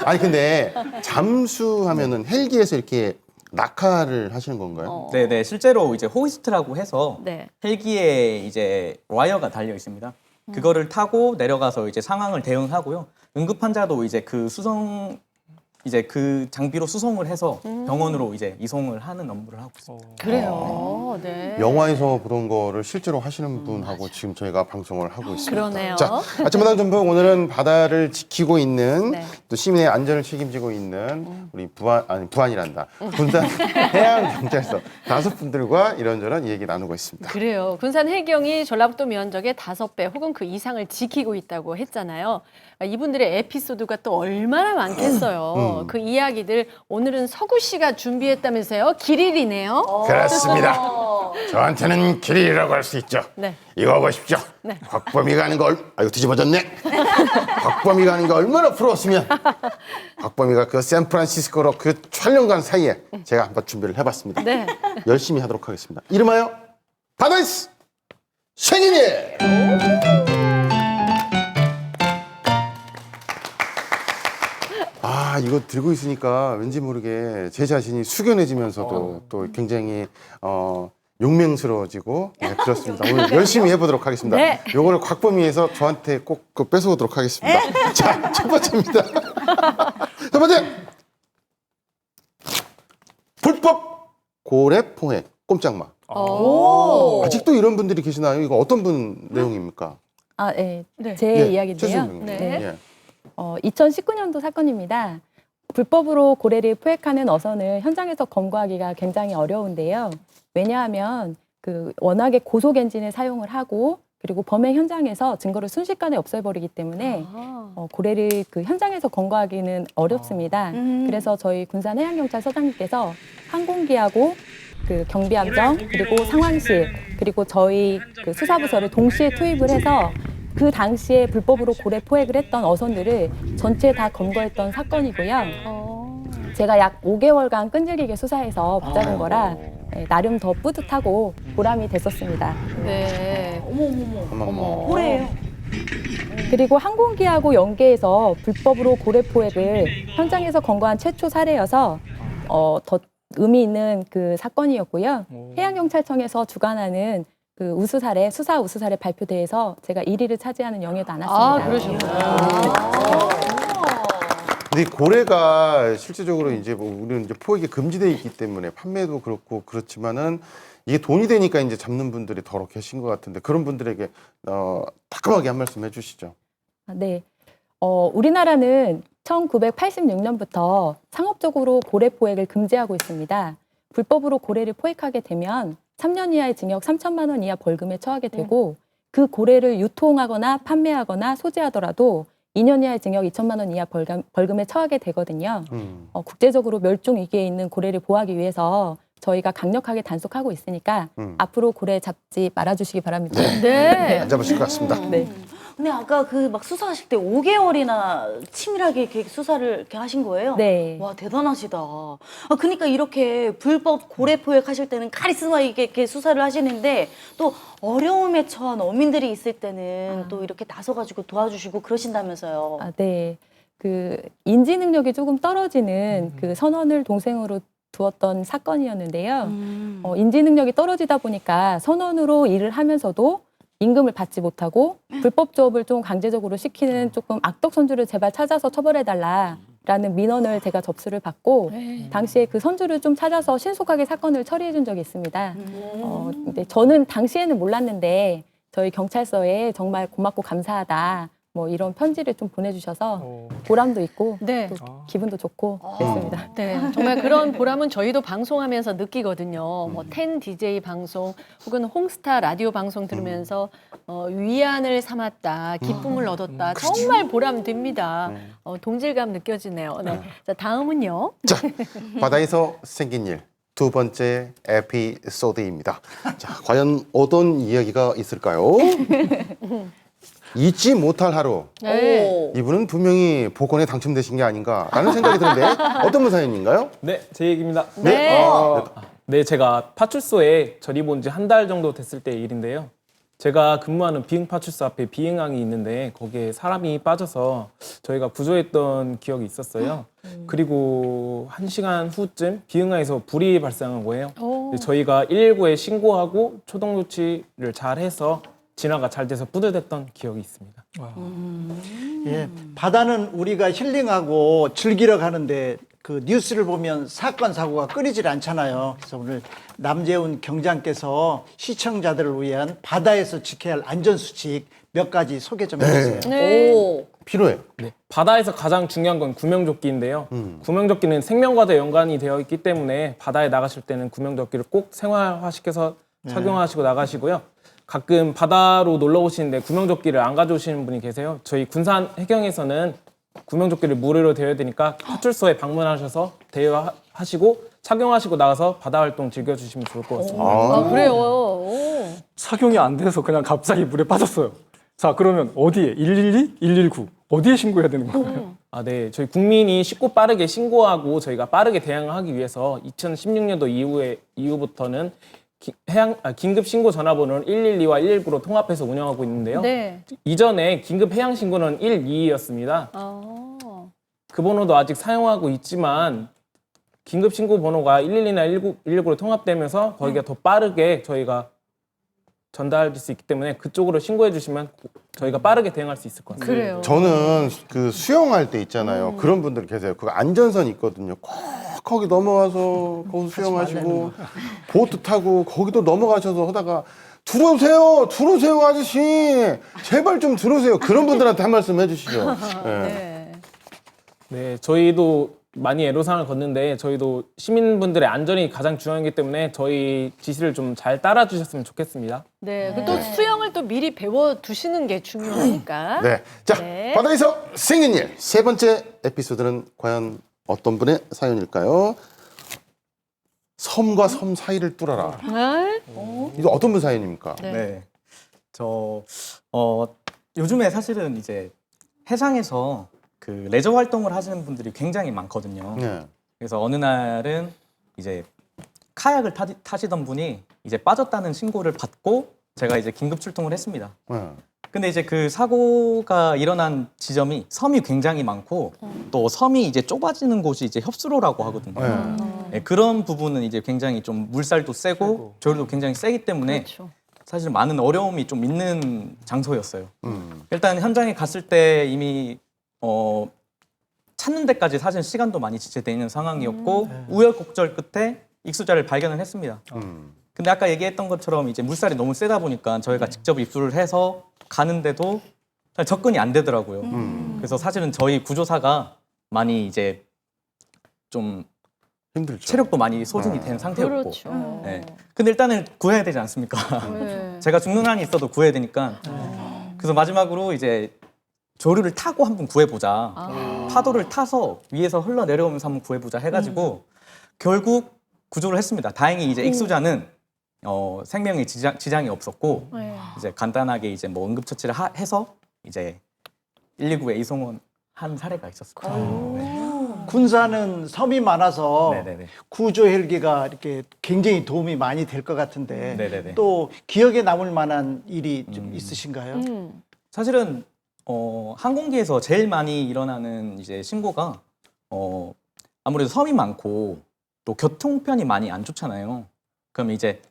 Speaker 2: 아니 근데 잠수하면은 헬기에서 이렇게 낙하를 하시는 건가요?
Speaker 8: 네네, 실제로 이제 호이스트라고 해서
Speaker 1: 네.
Speaker 8: 헬기에 이제 와이어가 달려 있습니다. 그거를 타고 내려가서 이제 상황을 대응하고요. 응급 환자도 이제 그 수송 이제 그 장비로 수송을 해서 병원으로 이제 이송을 하는 업무를 하고 있습니다.
Speaker 1: 그래요. 네.
Speaker 2: 영화에서 보던 거를 실제로 하시는 분하고 지금 저희가 방송을 하고 있습니다.
Speaker 1: 그러네요.
Speaker 2: 자, 아침 마당 전북 오늘은 바다를 지키고 있는
Speaker 1: 네.
Speaker 2: 또 시민의 안전을 책임지고 있는 우리 부안이란다. 군산 해양경찰서 5분들과 이런저런 얘기 나누고 있습니다.
Speaker 1: 그래요. 군산 해경이 전라북도 면적의 5배 혹은 그 이상을 지키고 있다고 했잖아요. 이분들의 에피소드가 또 얼마나 많겠어요. 그 이야기들 오늘은 서구 씨가 준비했다면서요. 길일이네요.
Speaker 2: 그렇습니다. 저한테는 길이라고 할 수 있죠.
Speaker 1: 네.
Speaker 2: 이거 보십시오.
Speaker 1: 네.
Speaker 2: 곽범이가 하는 거 아이고 뒤집어졌네. 곽범이가 하는 거 얼마나 부러웠으면 곽범이가 그 샌프란시스코로 그 촬영 간 사이에 제가 한번 준비를 해봤습니다.
Speaker 1: 네.
Speaker 2: 열심히 하도록 하겠습니다. 이름하여 바다이스 생일이. 아, 이거 들고 있으니까 왠지 모르게 제 자신이 숙연해지면서도 또 굉장히 용맹스러워지고 네, 그렇습니다. 오늘 열심히 해보도록 하겠습니다.
Speaker 1: 네.
Speaker 2: 요거를 곽범위에서 저한테 꼭 뺏어오도록 하겠습니다. 자, 첫 번째입니다. 첫 번째, 불법 고래 포획 꼼짝마. 아직도 이런 분들이 계시나요? 이거 어떤 분 내용입니까?
Speaker 10: 아, 네.
Speaker 1: 네.
Speaker 10: 제
Speaker 2: 예,
Speaker 10: 이야기인데요.
Speaker 2: 최수정
Speaker 1: 네.
Speaker 2: 의원님. 예.
Speaker 10: 2019년도 사건입니다. 불법으로 고래를 포획하는 어선을 현장에서 검거하기가 굉장히 어려운데요. 왜냐하면 워낙에 고속 엔진을 사용을 하고 그리고 범행 현장에서 증거를 순식간에 없애버리기 때문에 고래를 그 현장에서 검거하기는 어렵습니다. 그래서 저희 군산해양경찰서장님께서 항공기하고 그 경비함정 그리고 상황실 그리고 저희 그 수사부서를 동시에 투입을 해서 그 당시에 불법으로 고래 포획을 했던 어선들을 전체 다 검거했던 사건이고요. 제가 약 5개월간 끈질기게 수사해서 붙잡은 거라 나름 더 뿌듯하고 보람이 됐었습니다.
Speaker 1: 네.
Speaker 2: 어머머.
Speaker 3: 고래예요.
Speaker 10: 그리고 항공기하고 연계해서 불법으로 고래 포획을 현장에서 검거한 최초 사례여서 더 의미 있는 그 사건이었고요. 해양경찰청에서 주관하는 그 수사 우수 사례 발표대회에서 제가 1위를 차지하는 영예도 안았습니다.
Speaker 1: 아, 그러셨구나.
Speaker 2: 근데 고래가 실제적으로 이제 뭐 우리는 이제 포획이 금지되어 있기 때문에 판매도 그렇고 그렇지만은 이게 돈이 되니까 이제 잡는 분들이 더러 계신 것 같은데 그런 분들에게 따끔하게 한 말씀 해주시죠.
Speaker 10: 네. 우리나라는 1986년부터 상업적으로 고래 포획을 금지하고 있습니다. 불법으로 고래를 포획하게 되면 3년 이하의 징역 3천만 원 이하 벌금에 처하게 되고 그 고래를 유통하거나 판매하거나 소지하더라도 2년 이하의 징역 2천만 원 이하 벌금에 처하게 되거든요. 국제적으로 멸종 위기에 있는 고래를 보호하기 위해서 저희가 강력하게 단속하고 있으니까 앞으로 고래 잡지 말아주시기 바랍니다.
Speaker 1: 네.
Speaker 2: 안 잡으실 것 같습니다.
Speaker 10: 네.
Speaker 3: 근데 아까 그 막 수사하실 때 5개월이나 치밀하게 이렇게 수사를 이렇게 하신 거예요?
Speaker 10: 네.
Speaker 3: 와, 대단하시다. 그러니까 이렇게 불법 고래 포획하실 때는 카리스마 있게 이렇게 수사를 하시는데 또 어려움에 처한 어민들이 있을 때는 또 이렇게 나서가지고 도와주시고 그러신다면서요.
Speaker 10: 네. 그 인지 능력이 조금 떨어지는 그 선원을 동생으로 두었던 사건이었는데요. 인지 능력이 떨어지다 보니까 선원으로 일을 하면서도 임금을 받지 못하고 불법 조업을 좀 강제적으로 시키는 조금 악덕 선주를 제발 찾아서 처벌해달라라는 민원을 제가 접수를 받고 당시에 그 선주를 좀 찾아서 신속하게 사건을 처리해 준 적이 있습니다. 근데 저는 당시에는 몰랐는데 저희 경찰서에 정말 고맙고 감사하다 뭐 이런 편지를 좀 보내주셔서 보람도 있고
Speaker 1: 네.
Speaker 10: 또 기분도 좋고 그랬습니다.
Speaker 1: 네, 정말 그런 보람은 저희도 방송하면서 느끼거든요. 뭐 텐 DJ 방송 혹은 홍스타 라디오 방송 들으면서 위안을 삼았다, 기쁨을 얻었다. 정말 보람됩니다. 동질감 느껴지네요. 네. 자, 다음은요.
Speaker 2: 자, 바다에서 생긴 일. 두 번째 에피소드입니다. 자, 과연 어떤 이야기가 있을까요? 잊지 못할 하루.
Speaker 1: 네.
Speaker 2: 이분은 분명히 복권에 당첨되신 게 아닌가라는 생각이 드는데 어떤 분 사연인가요?
Speaker 9: 네, 제 얘기입니다.
Speaker 1: 네.
Speaker 9: 네, 제가 파출소에 절입 온 지 한 달 정도 됐을 때 일인데요. 제가 근무하는 비행 파출소 앞에 비행항이 있는데 거기에 사람이 빠져서 저희가 구조했던 기억이 있었어요. 그리고 1시간 후쯤 비행항에서 불이 발생한 거예요. 저희가 119에 신고하고 초동 조치를 잘 해서 진화가 잘 돼서 뿌듯했던 기억이 있습니다.
Speaker 5: 예, 바다는 우리가 힐링하고 즐기러 가는데 그 뉴스를 보면 사건 사고가 끊이질 않잖아요. 그래서 오늘 남재훈 경장께서 시청자들을 위한 바다에서 지켜야 할 안전 수칙 몇 가지 소개 좀 해주세요.
Speaker 1: 네.
Speaker 2: 필요해요.
Speaker 9: 네, 바다에서 가장 중요한 건 구명조끼인데요. 구명조끼는 생명과도 연관이 되어 있기 때문에 바다에 나가실 때는 구명조끼를 꼭 생활화시켜서 착용하시고 나가시고요. 가끔 바다로 놀러 오시는데 구명조끼를 안 가져오시는 분이 계세요. 저희 군산 해경에서는 구명조끼를 무료로 대여되니까 파출소에 방문하셔서 대여하시고 착용하시고 나가서 바다 활동 즐겨주시면 좋을 것 같습니다.
Speaker 1: 아, 그래요. 오.
Speaker 4: 착용이 안 돼서 그냥 갑자기 물에 빠졌어요. 자, 그러면 어디에? 112, 119 어디에 신고해야 되는 건가요?
Speaker 9: 아, 네. 저희 국민이 쉽고 빠르게 신고하고 저희가 빠르게 대응하기 위해서 2016년도 이후부터는 긴급 신고 전화번호는 112와 119로 통합해서 운영하고 있는데요.
Speaker 1: 네.
Speaker 9: 이전에 긴급 해양 신고는 122였습니다. 그 번호도 아직 사용하고 있지만 긴급 신고 번호가 112나 119로 통합되면서 거기가 더 빠르게 저희가 전달될 수 있기 때문에 그쪽으로 신고해 주시면 저희가 빠르게 대응할 수 있을 것 같습니다.
Speaker 1: 그래요.
Speaker 2: 저는 그 수영할 때 있잖아요. 그런 분들 계세요. 그 안전선 있거든요. 꼭 거기 넘어가서 거기 수영하시고 보트 타고 거기도 넘어가셔서 하다가 들어오세요, 들어오세요 아저씨, 제발 좀 들어오세요. 그런 분들한테 한 말씀 해주시죠. 네.
Speaker 9: 네, 저희도 많이 애로사항을 걷는데 저희도 시민분들의 안전이 가장 중요하기 때문에 저희 지시를 좀 잘 따라주셨으면 좋겠습니다.
Speaker 1: 네. 또 수영을 또 미리 배워 두시는 게 중요하니까.
Speaker 2: 네. 자,
Speaker 1: 네.
Speaker 2: 바다에서 생긴 일 세 번째 에피소드는 과연 어떤 분의 사연일까요? 섬과 섬 사이를 뚫어라. 이거 어떤 분 사연입니까?
Speaker 1: 네.
Speaker 8: 네. 요즘에 사실은 이제 해상에서 그 레저 활동을 하시는 분들이 굉장히 많거든요.
Speaker 2: 네.
Speaker 8: 그래서 어느 날은 이제 카약을 타시던 분이 이제 빠졌다는 신고를 받고 제가 이제 긴급 출동을 했습니다.
Speaker 2: 네.
Speaker 8: 근데 이제 그 사고가 일어난 지점이 섬이 굉장히 많고 또 섬이 이제 좁아지는 곳이 이제 협수로라고 하거든요. 네, 그런 부분은 이제 굉장히 좀 물살도 세고 조류도 굉장히 세기 때문에
Speaker 1: 그렇죠.
Speaker 8: 사실 많은 어려움이 좀 있는 장소였어요. 일단 현장에 갔을 때 이미 찾는 데까지 사실 시간도 많이 지체돼 있는 상황이었고 우여곡절 끝에 익수자를 발견을 했습니다. 근데 아까 얘기했던 것처럼 이제 물살이 너무 세다 보니까 저희가 직접 입수를 해서 가는데도 잘 접근이 안 되더라고요. 그래서 사실은 저희 구조사가 많이 이제 좀
Speaker 2: 힘들죠.
Speaker 8: 체력도 많이 소진이 된 상태였고.
Speaker 1: 그렇죠.
Speaker 8: 네. 근데 일단은 구해야 되지 않습니까?
Speaker 1: 네.
Speaker 8: 제가 죽는 한이 있어도 구해야 되니까. 그래서 마지막으로 이제 조류를 타고 한번 구해보자. 파도를 타서 위에서 흘러내려오면서 한번 구해보자 해가지고 결국 구조를 했습니다. 다행히 이제 익수자는 생명에 지장이 없었고
Speaker 1: 네.
Speaker 8: 이제 간단하게 이제 뭐 응급처치를 해서 이제 119에 이송한 사례가 있었습니다. 네.
Speaker 5: 군산은 섬이 많아서
Speaker 8: 네네네.
Speaker 5: 구조 헬기가 이렇게 굉장히 도움이 많이 될 것 같은데
Speaker 8: 네네네.
Speaker 5: 또 기억에 남을 만한 일이 좀 있으신가요?
Speaker 8: 사실은 항공기에서 제일 많이 일어나는 이제 신고가 아무래도 섬이 많고 또 교통편이 많이 안 좋잖아요. 그럼 이제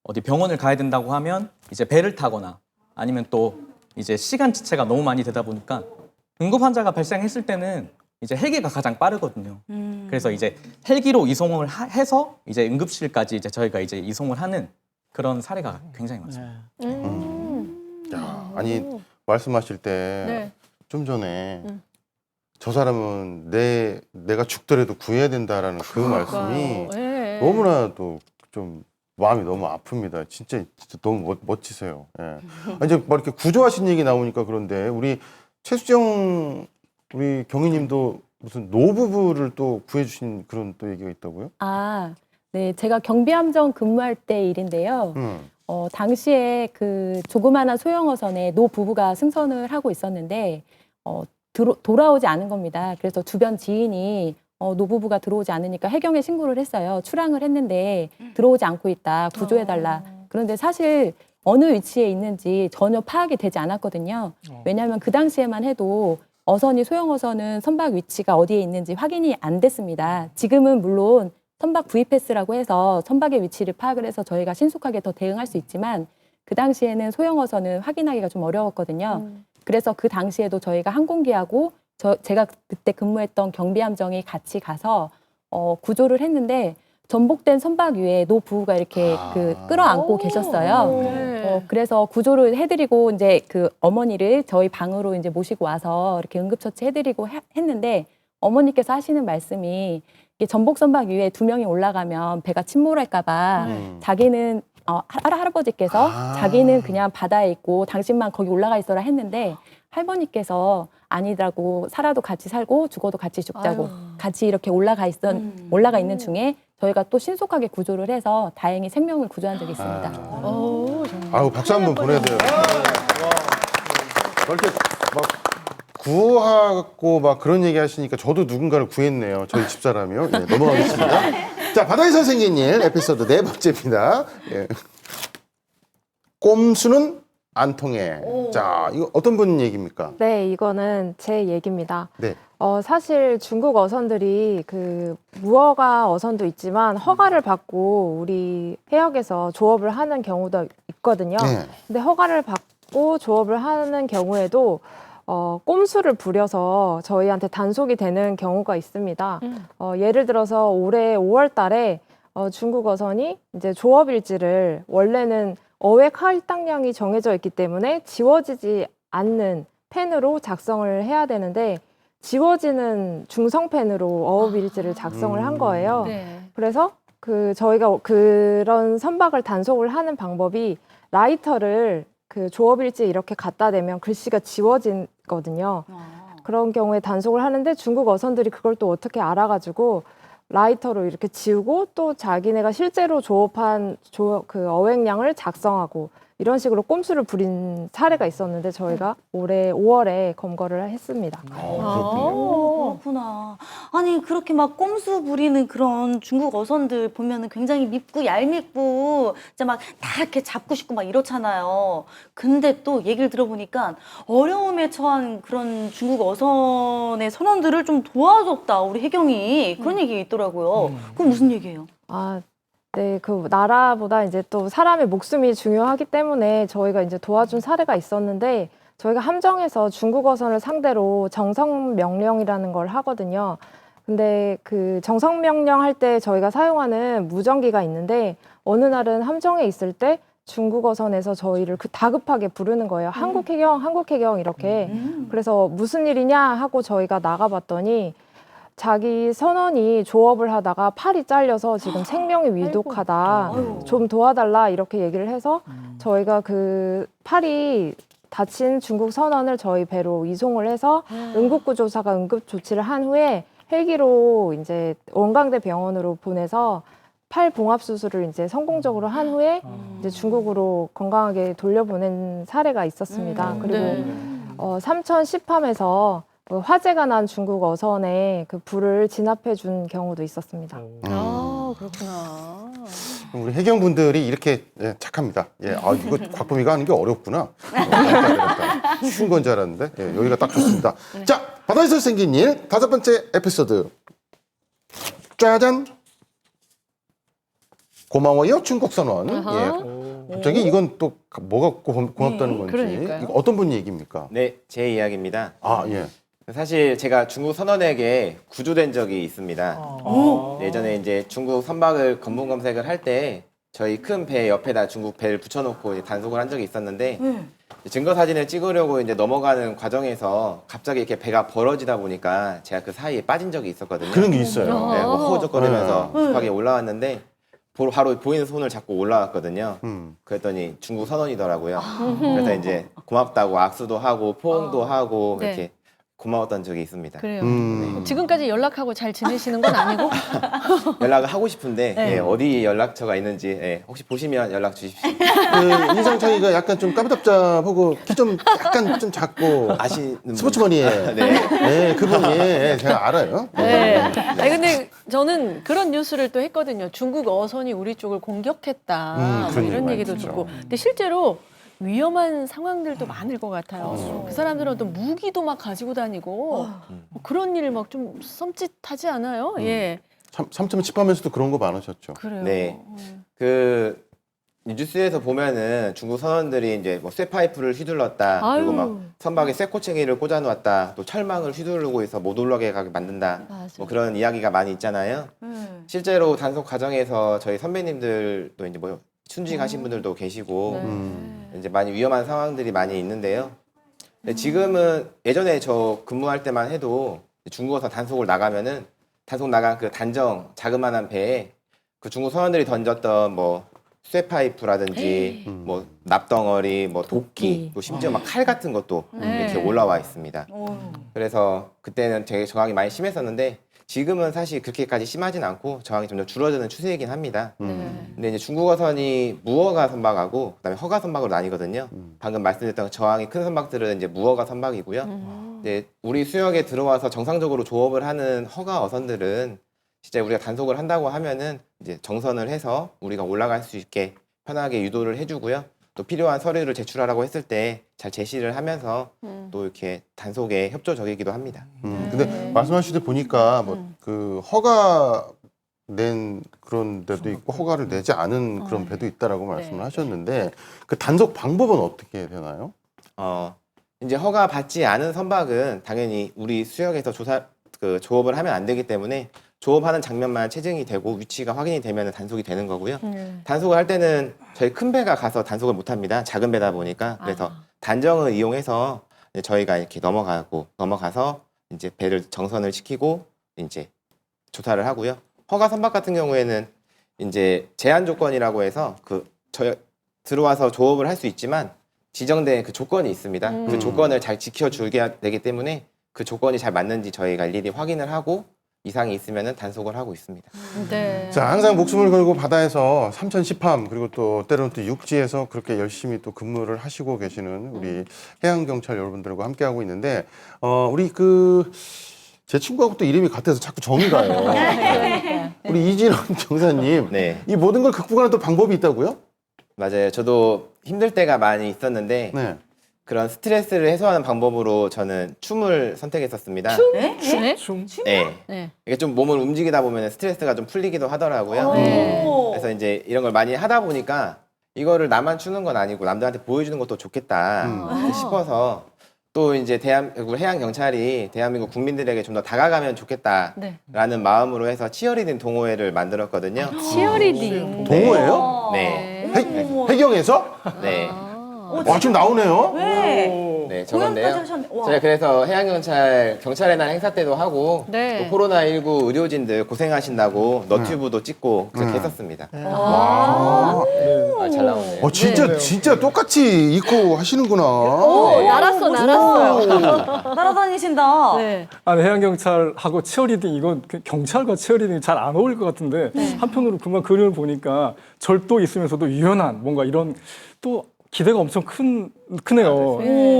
Speaker 8: 어디 병원을 가야 된다고 하면 이제 배를 타거나 아니면 또 이제 시간 지체가 너무 많이 되다 보니까 응급 환자가 발생했을 때는 이제 헬기가 가장 빠르거든요. 그래서 이제 헬기로 이송을 해서 이제 응급실까지 이제 저희가 이제 이송을 하는 그런 사례가 굉장히 많습니다.
Speaker 2: 야, 아니 말씀하실 때 좀 전에 저 사람은 내가 죽더라도 구해야 된다라는 그 말씀이
Speaker 1: 네.
Speaker 2: 너무나도 좀 마음이 너무 아픕니다. 진짜 너무 멋지세요. 예. 이제 뭐 이렇게 구조하신 얘기 나오니까 그런데 우리 최수정 우리 경위님도 무슨 노부부를 또 구해주신 그런 또 얘기가 있다고요?
Speaker 10: 아, 네. 제가 경비함정 근무할 때 일인데요. 당시에 그 조그마한 소형어선에 노 부부가 승선을 하고 있었는데 돌아오지 않은 겁니다. 그래서 주변 지인이 노 부부가 들어오지 않으니까 해경에 신고를 했어요. 출항을 했는데 들어오지 않고 있다. 구조해달라. 그런데 사실 어느 위치에 있는지 전혀 파악이 되지 않았거든요. 왜냐하면 그 당시에만 해도 소형어선은 선박 위치가 어디에 있는지 확인이 안 됐습니다. 지금은 물론 선박 VPS라고 해서 선박의 위치를 파악을 해서 저희가 신속하게 더 대응할 수 있지만 그 당시에는 소형 어선은 확인하기가 좀 어려웠거든요. 그래서 그 당시에도 저희가 항공기하고 제가 그때 근무했던 경비함정이 같이 가서 구조를 했는데 전복된 선박 위에 노 부부가 이렇게 끌어안고 계셨어요. 그래서 구조를 해드리고 이제 그 어머니를 저희 방으로 이제 모시고 와서 이렇게 응급처치 해드리고 했는데 어머니께서 하시는 말씀이 이게 전복 선박 위에 2명이 올라가면 배가 침몰할까봐 자기는 할아버지께서 자기는 그냥 바다에 있고 당신만 거기 올라가 있어라 했는데 할머니께서 아니라고 살아도 같이 살고 죽어도 같이 죽자고 같이 이렇게 올라가 있는 중에 저희가 또 신속하게 구조를 해서 다행히 생명을 구조한 적이 있습니다.
Speaker 2: 아유, 박수 한번 보내야 돼요. 이렇게 막 구하고 막 그런 얘기 하시니까 저도 누군가를 구했네요. 저희 집사람이요. 예, 넘어가겠습니다. 자, 바다에서 생긴 일 에피소드 4번째입니다. 예. 꼼수는 안 통해. 자, 이거 어떤 분 얘기입니까?
Speaker 7: 네, 이거는 제 얘기입니다.
Speaker 2: 네.
Speaker 7: 사실 중국 어선들이 그 무허가 어선도 있지만 허가를 받고 우리 해역에서 조업을 하는 경우도 있거든요.
Speaker 2: 네.
Speaker 7: 근데 허가를 받고 조업을 하는 경우에도 꼼수를 부려서 저희한테 단속이 되는 경우가 있습니다. 예를 들어서 올해 5월 달에 중국 어선이 이제 조업 일지를 원래는 어획 할당량이 정해져 있기 때문에 지워지지 않는 펜으로 작성을 해야 되는데 지워지는 중성펜으로 어업 일지를 작성을 한 거예요.
Speaker 1: 네.
Speaker 7: 그래서 저희가 그런 선박을 단속을 하는 방법이 라이터를 그 조업 일지에 이렇게 갖다 대면 글씨가 지워지거든요. 그런 경우에 단속을 하는데 중국 어선들이 그걸 또 어떻게 알아가지고 라이터로 이렇게 지우고 또 자기네가 실제로 조업한 그 어획량을 작성하고 이런 식으로 꼼수를 부린 사례가 있었는데 저희가 올해 5월에 검거를 했습니다.
Speaker 3: 그렇구나. 아니 그렇게 막 꼼수 부리는 그런 중국 어선들 보면은 굉장히 밉고 얄밉고 진짜 막 다 이렇게 잡고 싶고 막 이렇잖아요. 근데 또 얘기를 들어보니까 어려움에 처한 그런 중국 어선의 선원들을 좀 도와줬다 우리 혜경이 그런 얘기 있더라고요. 그건 무슨 얘기예요?
Speaker 7: 네, 그 나라보다 이제 또 사람의 목숨이 중요하기 때문에 저희가 이제 도와준 사례가 있었는데 저희가 함정에서 중국 어선을 상대로 정성 명령이라는 걸 하거든요. 근데 그 정성 명령 할 때 저희가 사용하는 무전기가 있는데 어느 날은 함정에 있을 때 중국 어선에서 저희를 다급하게 부르는 거예요. 한국 해경 이렇게. 그래서 무슨 일이냐 하고 저희가 나가봤더니 자기 선원이 조업을 하다가 팔이 잘려서 지금 생명이 위독하다. 좀 도와달라 이렇게 얘기를 해서 저희가 그 팔이 다친 중국 선원을 저희 배로 이송을 해서 응급구조사가 응급 조치를 한 후에 헬기로 이제 원광대 병원으로 보내서 팔 봉합 수술을 이제 성공적으로 한 후에 이제 중국으로 건강하게 돌려보낸 사례가 있었습니다. 그리고 삼천 시팜에서 화재가 난 중국 어선에 그 불을 진압해 준 경우도 있었습니다.
Speaker 1: 그렇구나.
Speaker 2: 우리 해경분들이 이렇게 착합니다. 예, 이거 곽범이가 하는 게 어렵구나. 쉬운 건 줄 알았는데 여기가 딱 좋습니다. 자, 바다에서 생긴 일 5번째 에피소드. 짜잔. 고마워요 중국 선원. 예. 갑자기 이건 또 뭐가 고맙다는 건지.
Speaker 1: 그러니까요.
Speaker 2: 이거 어떤 분 얘기입니까?
Speaker 6: 네, 제 이야기입니다.
Speaker 2: 예.
Speaker 6: 사실 제가 중국 선원에게 구조된 적이 있습니다. 예전에 이제 중국 선박을 검문 검색을 할 때 저희 큰 배 옆에다 중국 배를 붙여놓고 이제 단속을 한 적이 있었는데 증거 사진을 찍으려고 이제 넘어가는 과정에서 갑자기 이렇게 배가 벌어지다 보니까 제가 그 사이에 빠진 적이 있었거든요.
Speaker 2: 그런 게 있어요.
Speaker 6: 네, 뭐 호적거리면서 급하게 올라왔는데 바로 보이는 손을 잡고 올라왔거든요. 그랬더니 중국 선원이더라고요. 그래서 이제 고맙다고 악수도 하고 포옹도 하고
Speaker 1: 네.
Speaker 6: 이렇게 고마웠던 적이 있습니다.
Speaker 1: 그래요. 지금까지 연락하고 잘 지내시는 건 아니고?
Speaker 6: 연락을 하고 싶은데
Speaker 1: 네.
Speaker 6: 어디 연락처가 있는지 혹시 보시면 연락 주십시오.
Speaker 2: 그 인상 차이가 약간 좀 까무잡잡하고 키 좀 약간 좀 작고
Speaker 6: 아시는
Speaker 2: 스포츠머니에
Speaker 6: 네.
Speaker 2: 그분이 제가 알아요.
Speaker 1: 네. 아니 근데 저는 그런 뉴스를 또 했거든요. 중국 어선이 우리 쪽을 공격했다.
Speaker 2: 그런
Speaker 1: 이런
Speaker 2: 얘기
Speaker 1: 얘기도
Speaker 2: 많이
Speaker 1: 듣고. 근데 실제로 위험한 상황들도 많을 것 같아요. 그 사람들은 또 무기도 막 가지고 다니고 뭐 그런 일 막 좀 썸짓하지 않아요? 예.
Speaker 2: 3.10 하면서도 그런 거 많으셨죠.
Speaker 1: 그래요.
Speaker 6: 네. 그 뉴스에서 보면은 중국 선원들이 이제 뭐 쇠파이프를 휘둘렀다, 그리고
Speaker 1: 아유.
Speaker 6: 막 선박에 쇠꼬챙이를 꽂아놓았다, 또 철망을 휘두르고 있어 못 올라게 가게 만든다,
Speaker 1: 맞아.
Speaker 6: 뭐 그런 이야기가 많이 있잖아요. 실제로 단속 과정에서 저희 선배님들도 이제 뭐 순직하신 분들도 계시고 이제 많이 위험한 상황들이 많이 있는데요. 근데 지금은 예전에 저 근무할 때만 해도 중국어선 단속을 나가면은 단속 나간 그 단정 자그마한 배에 그 중국 선원들이 던졌던 뭐 쇠파이프라든지 뭐 납덩어리, 뭐 도끼, 또 심지어 막 칼 같은 것도 이렇게 올라와 있습니다. 그래서 그때는 되게 저항이 많이 심했었는데 지금은 사실 그렇게까지 심하진 않고 저항이 점점 줄어드는 추세이긴 합니다. 근데 이제 중국어선이 무허가 선박하고 그다음에 허가 선박으로 나뉘거든요. 방금 말씀드렸던 저항이 큰 선박들은 이제 무허가 선박이고요. 이제 우리 수역에 들어와서 정상적으로 조업을 하는 허가 어선들은 진짜 우리가 단속을 한다고 하면은 이제 정선을 해서 우리가 올라갈 수 있게 편하게 유도를 해주고요. 또 필요한 서류를 제출하라고 했을 때 잘 제시를 하면서 또 이렇게 단속에 협조적이기도 합니다.
Speaker 2: 근데 말씀하실 때 보니까 뭐 그 허가 낸 그런 데도 있고 허가를 내지 않은 그런 배도 있다라고 말씀을 하셨는데 그 단속 방법은 어떻게 되나요?
Speaker 6: 이제 허가 받지 않은 선박은 당연히 우리 수역에서 조업을 하면 안 되기 때문에 조업하는 장면만 체증이 되고 위치가 확인이 되면 단속이 되는 거고요. 단속을 할 때는 저희 큰 배가 가서 단속을 못 합니다. 작은 배다 보니까. 그래서 단정을 이용해서 이제 저희가 이렇게 넘어가서 이제 배를 정선을 시키고 이제 조사를 하고요. 허가 선박 같은 경우에는 이제 제한 조건이라고 해서 저희 들어와서 조업을 할 수 있지만 지정된 그 조건이 있습니다. 그 조건을 잘 지켜주게 되기 때문에 그 조건이 잘 맞는지 저희가 일일이 확인을 하고 이상이 있으면 단속을 하고 있습니다.
Speaker 1: 네.
Speaker 2: 자, 항상 목숨을 걸고 바다에서 삼천시팜 그리고 또 때로는 또 육지에서 그렇게 열심히 또 근무를 하시고 계시는 우리 해양경찰 여러분들과 함께하고 있는데 우리 제 친구하고 또 이름이 같아서 자꾸 정이 가요. 우리 이진원 경사님,
Speaker 6: 네.
Speaker 2: 이 모든 걸 극복하는 또 방법이 있다고요?
Speaker 6: 맞아요. 저도 힘들 때가 많이 있었는데
Speaker 2: 네.
Speaker 6: 그런 스트레스를 해소하는 방법으로 저는 춤을 선택했었습니다.
Speaker 1: 네?
Speaker 4: 춤.
Speaker 6: 네.
Speaker 1: 네.
Speaker 6: 이게 좀 몸을 움직이다 보면 스트레스가 좀 풀리기도 하더라고요. 그래서 이제 이런 걸 많이 하다 보니까 이거를 나만 추는 건 아니고 남들한테 보여주는 것도 좋겠다 싶어서 또 이제 대한민국 해양 경찰이 대한민국 국민들에게 좀 더 다가가면 좋겠다라는 마음으로 해서 치어리딩 동호회를 만들었거든요.
Speaker 1: 치어리딩.
Speaker 2: 동호예요?
Speaker 6: 네.
Speaker 2: 해경에서?
Speaker 6: 네.
Speaker 2: 와, 지금 나오네요.
Speaker 6: 네, 저건데요.
Speaker 3: 공연까지 하셨네. 와.
Speaker 6: 제가 그래서 해양경찰 경찰의 날 행사 때도 하고
Speaker 1: 네.
Speaker 6: 또 코로나19 의료진들 고생하신다고 너튜브도 찍고 그렇게 했었습니다. 잘 나오네요.
Speaker 2: 진짜 똑같이 입고 하시는구나.
Speaker 1: 오, 날았어요.
Speaker 3: 날아다니신다.
Speaker 1: 네.
Speaker 4: 아니 해양경찰하고 치어리딩 이건 경찰과 치어리딩이 잘 안 어울릴 것 같은데 한편으로 그만 그림을 보니까 절도 있으면서도 유연한 뭔가 이런 또 기대가 엄청 크네요.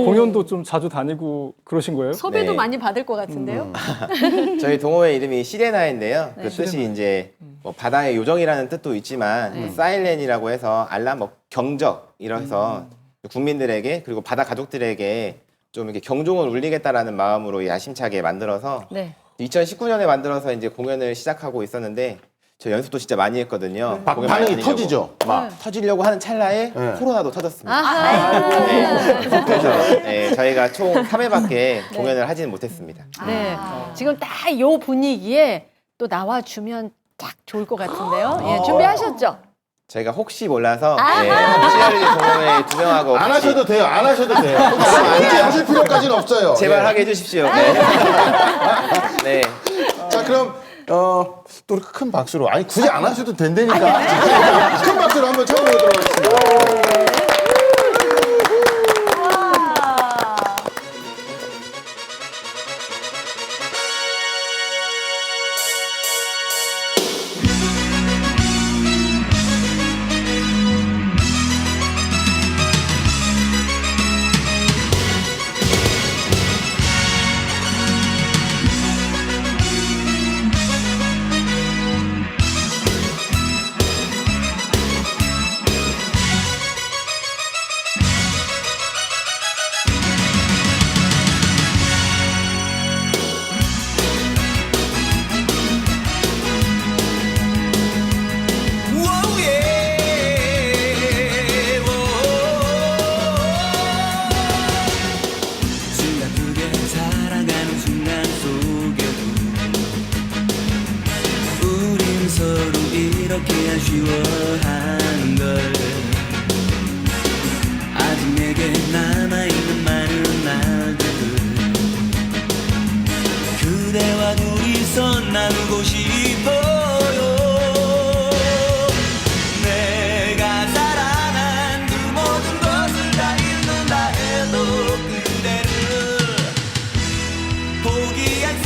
Speaker 4: 공연도 좀 자주 다니고 그러신 거예요?
Speaker 1: 섭외도
Speaker 6: 네.
Speaker 1: 많이 받을 것 같은데요?
Speaker 6: 저희 동호회 이름이 시레나인데요. 그 뜻이 이제 뭐 바다의 요정이라는 뜻도 있지만 그 사일렌이라고 해서 알람, 뭐 경적 이래서 국민들에게 그리고 바다 가족들에게 좀 이렇게 경종을 울리겠다라는 마음으로 야심차게 만들어서
Speaker 1: 네.
Speaker 6: 2019년에 만들어서 이제 공연을 시작하고 있었는데 저 연습도 진짜 많이 했거든요.
Speaker 2: 막
Speaker 6: 공연
Speaker 2: 반응이
Speaker 6: 많이 하려고.
Speaker 2: 터지죠?
Speaker 6: 막 터지려고 하는 찰나에
Speaker 2: 네.
Speaker 6: 코로나도 터졌습니다.
Speaker 1: 아하.
Speaker 6: 그래서 저희가 총 3회밖에 공연을 하지는 못했습니다.
Speaker 1: 네. 지금 딱 요 분위기에 또 나와주면 딱 좋을 것 같은데요? 예, 준비하셨죠?
Speaker 6: 저희가 혹시 몰라서 치어리딩 동호회 두 명하고
Speaker 2: 안
Speaker 6: 혹시
Speaker 2: 하셔도 돼요. 안 하셔도 돼요. 굳이 하실 필요까지는 없어요.
Speaker 6: 제발
Speaker 2: 예.
Speaker 6: 하게 해주십시오. 네. 네.
Speaker 2: 자, 그럼 또 큰 박수로, 아니 굳이 안 하셔도 된다니까. 큰 박수로 한번 쳐보도록 하겠습니다.
Speaker 11: 아쉬워하는 걸 아직 내게 남아있는 많은 날들 그대와 둘이서 나누고 싶어요. 내가 사랑한 그 모든 것을 다 잃는다 해도 그대를 포기할 수